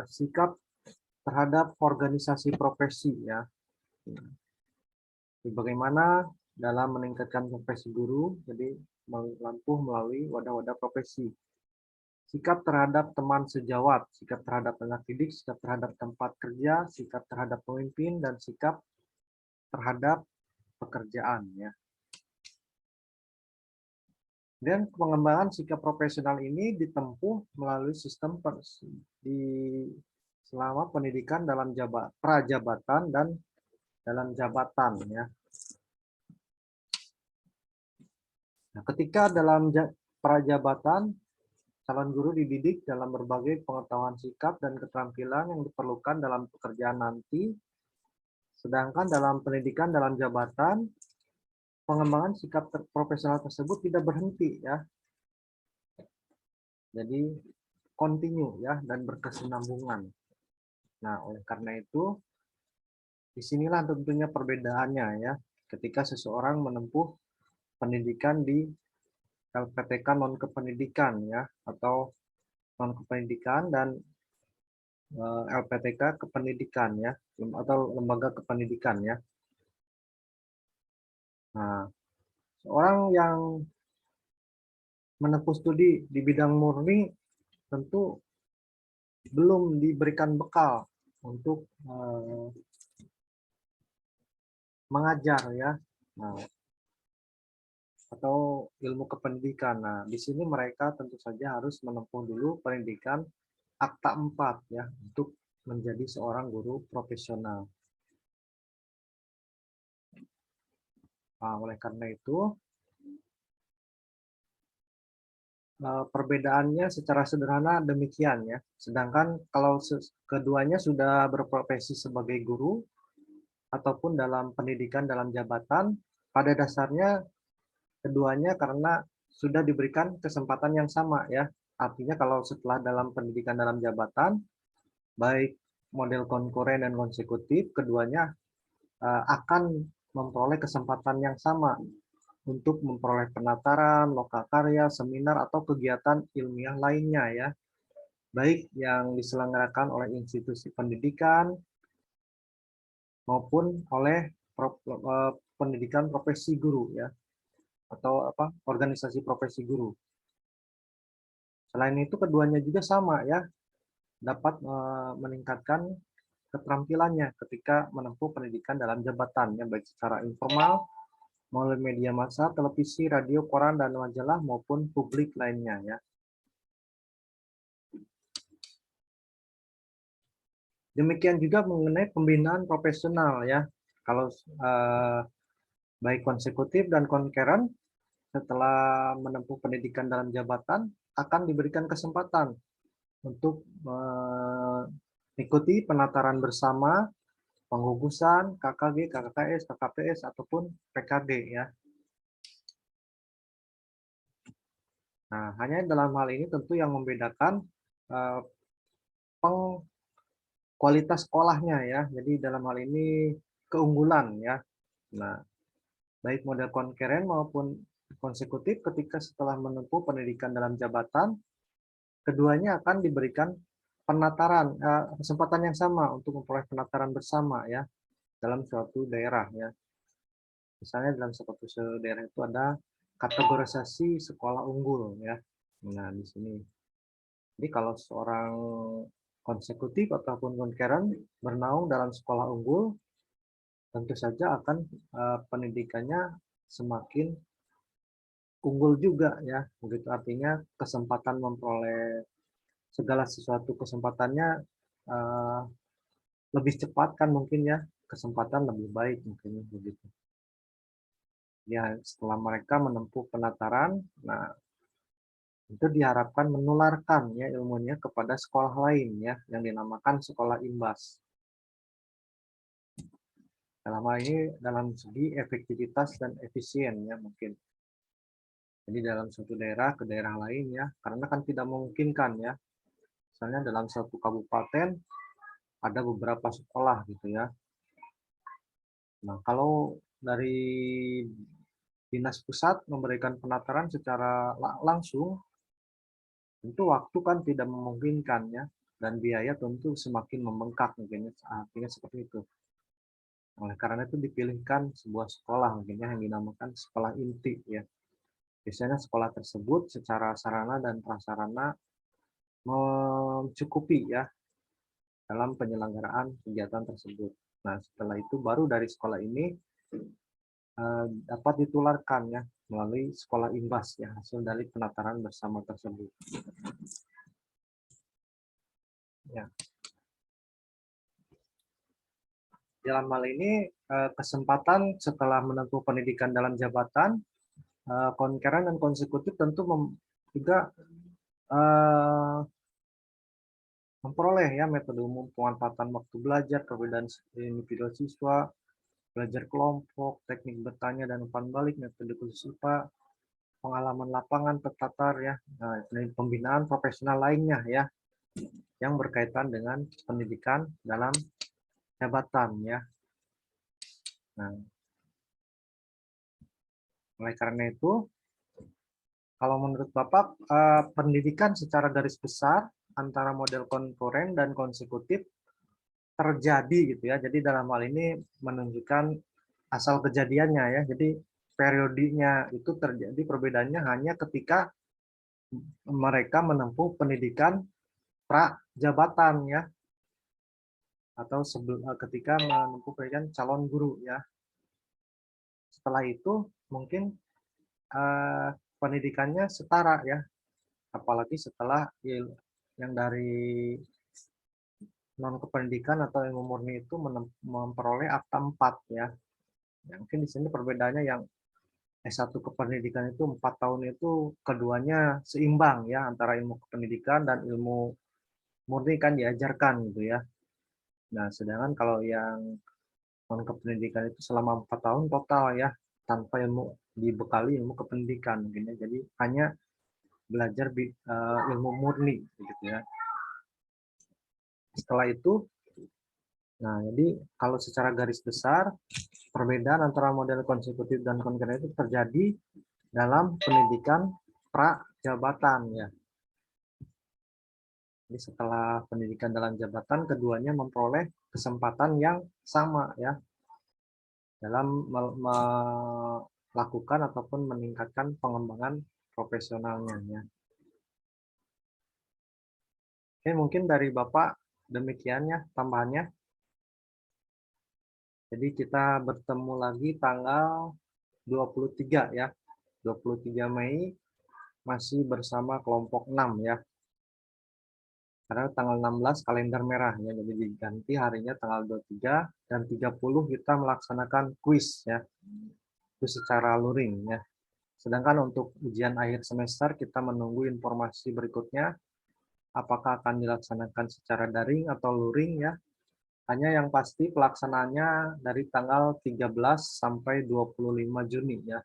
sikap terhadap organisasi profesi, ya. Jadi bagaimana dalam meningkatkan profesi guru, jadi melalui wadah-wadah profesi. Sikap terhadap teman sejawat, sikap terhadap anak didik, sikap terhadap tempat kerja, sikap terhadap pemimpin, dan sikap terhadap pekerjaan, ya. Dan pengembangan sikap profesional ini ditempuh melalui sistem selama pendidikan dalam prajabatan dan dalam jabatan, ya. Nah, ketika dalam prajabatan, calon guru dididik dalam berbagai pengetahuan sikap dan keterampilan yang diperlukan dalam pekerjaan nanti. Sedangkan dalam pendidikan dalam jabatan, pengembangan sikap profesional tersebut tidak berhenti, ya. Jadi continue, ya, dan berkesinambungan. Nah, oleh karena itu disinilah tentunya perbedaannya, ya, ketika seseorang menempuh pendidikan di LPTK non kependidikan, ya, atau non kependidikan dan LPTK kependidikan, ya, atau lembaga kependidikan, ya. Nah, seorang yang menempuh studi di bidang murni tentu belum diberikan bekal untuk mengajar, ya. Nah, atau ilmu kependidikan. Nah, di sini mereka tentu saja harus menempuh dulu pendidikan Akta 4, ya, untuk menjadi seorang guru profesional. Nah, oleh karena itu perbedaannya secara sederhana demikian, ya. Sedangkan kalau keduanya sudah berprofesi sebagai guru ataupun dalam pendidikan dalam jabatan, pada dasarnya keduanya karena sudah diberikan kesempatan yang sama, ya. Artinya kalau setelah dalam pendidikan dalam jabatan, baik model konkuren dan konsekutif, keduanya akan memperoleh kesempatan yang sama untuk memperoleh penataran, lokakarya, seminar, atau kegiatan ilmiah lainnya, ya. Baik yang diselenggarakan oleh institusi pendidikan maupun oleh pendidikan profesi guru, ya, atau organisasi profesi guru. Selain itu keduanya juga sama, ya, dapat meningkatkan keterampilannya ketika menempuh pendidikan dalam jabatan, ya, baik secara informal melalui media massa, televisi, radio, koran, dan majalah maupun publik lainnya, ya. Demikian juga mengenai pembinaan profesional, ya. Kalau baik konsekutif dan concurrent, setelah menempuh pendidikan dalam jabatan akan diberikan kesempatan untuk mengikuti penataran bersama, penggugusan, KKG, KKKS, KKPS, ataupun PKD, ya. Nah, hanya dalam hal ini tentu yang membedakan kualitas sekolahnya ya. Jadi dalam hal ini keunggulan ya. Nah, baik model konkeren maupun konsekutif ketika setelah menempuh pendidikan dalam jabatan, keduanya akan diberikan penataran, kesempatan yang sama untuk memperoleh penataran bersama ya dalam suatu daerah ya. Misalnya dalam suatu daerah itu ada kategorisasi sekolah unggul ya. Nah, di sini. Jadi kalau seorang konsekutif ataupun konkeren bernaung dalam sekolah unggul, tentu saja akan pendidikannya semakin unggul juga ya. Begitu artinya kesempatan memperoleh segala sesuatu kesempatannya lebih cepat kan mungkin ya, kesempatan lebih baik mungkin begitu. Ya, setelah mereka menempuh penataran, nah itu diharapkan menularkan ya ilmunya kepada sekolah lain ya yang dinamakan sekolah imbas. Dalam hal ini dalam segi efektivitas dan efisien ya mungkin. Jadi dalam suatu daerah ke daerah lain ya, karena kan tidak memungkinkan ya. Misalnya dalam satu kabupaten ada beberapa sekolah gitu ya. Nah, kalau dari dinas pusat memberikan penataran secara langsung, tentu waktu kan tidak memungkinkan ya, dan biaya tentu semakin membengkak mungkin artinya seperti itu. Oleh karena itu dipilihkan sebuah sekolah mungkin yang dinamakan sekolah inti ya. Biasanya sekolah tersebut secara sarana dan prasarana mencukupi ya dalam penyelenggaraan kegiatan tersebut. Nah, setelah itu baru dari sekolah ini dapat ditularkan ya melalui sekolah imbas ya hasil dari penataran bersama tersebut. Ya. Dalam hal ini kesempatan setelah menempuh pendidikan dalam jabatan konkeren dan konsekutif tentu juga memperoleh ya metode umum pemanfaatan waktu belajar, perbedaan individu siswa, belajar kelompok, teknik bertanya dan umpan balik, metode khusus IPA, pengalaman lapangan tertatar ya, pembinaan profesional lainnya ya, yang berkaitan dengan pendidikan dalam jabatan ya. Nah, oleh karena itu, kalau menurut Bapak, pendidikan secara garis besar antara model konkuren dan konsekutif terjadi gitu ya. Jadi dalam hal ini menunjukkan asal kejadiannya ya. Jadi periodenya itu terjadi perbedaannya hanya ketika mereka menempuh pendidikan pra jabatan ya. Atau ketika menempuh pendidikan calon guru ya. Setelah itu mungkin pendidikannya setara ya. Apalagi setelah yang dari non kependidikan atau ilmu murni itu memperoleh akta 4 ya. Mungkin di sini perbedaannya yang S1 kependidikan itu 4 tahun itu keduanya seimbang ya antara ilmu kependidikan dan ilmu murni kan diajarkan gitu ya. Nah, sedangkan kalau yang non kependidikan itu selama 4 tahun total ya tanpa ilmu dibekali ilmu kependidikan mungkin ya. Jadi hanya belajar ilmu murni gitu ya. Setelah itu, nah jadi kalau secara garis besar perbedaan antara model konsekutif dan konkeren itu terjadi dalam pendidikan pra jabatan ya. Jadi setelah pendidikan dalam jabatan keduanya memperoleh kesempatan yang sama ya dalam melakukan ataupun meningkatkan pengembangan profesionalnya ya. Oke, mungkin dari Bapak demikian ya tambahannya. Jadi kita bertemu lagi tanggal 23 ya. 23 Mei masih bersama kelompok 6 ya. Karena tanggal 16 kalender merah ya. Jadi diganti harinya tanggal 23 dan 30 kita melaksanakan kuis ya. Itu secara luring ya. Sedangkan untuk ujian akhir semester kita menunggu informasi berikutnya apakah akan dilaksanakan secara daring atau luring ya. Hanya yang pasti pelaksanaannya dari tanggal 13 sampai 25 Juni ya.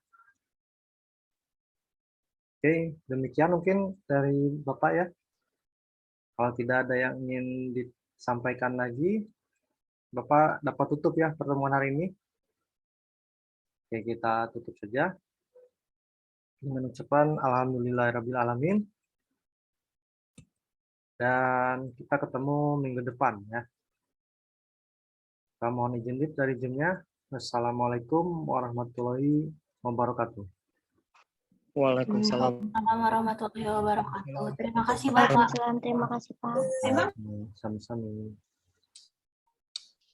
Oke, demikian mungkin dari Bapak ya. Kalau tidak ada yang ingin disampaikan lagi, Bapak dapat tutup ya pertemuan hari ini. Oke, kita tutup saja. Dengan ucapan Alhamdulillahirrabbilalamin. Dan kita ketemu minggu depan ya. Kita mohon izin dari jamnya. Assalamualaikum warahmatullahi wabarakatuh. Waalaikumsalam. Assalamualaikum warahmatullahi wabarakatuh. Terima kasih Bapak. Terima kasih Pak. Sama-sama.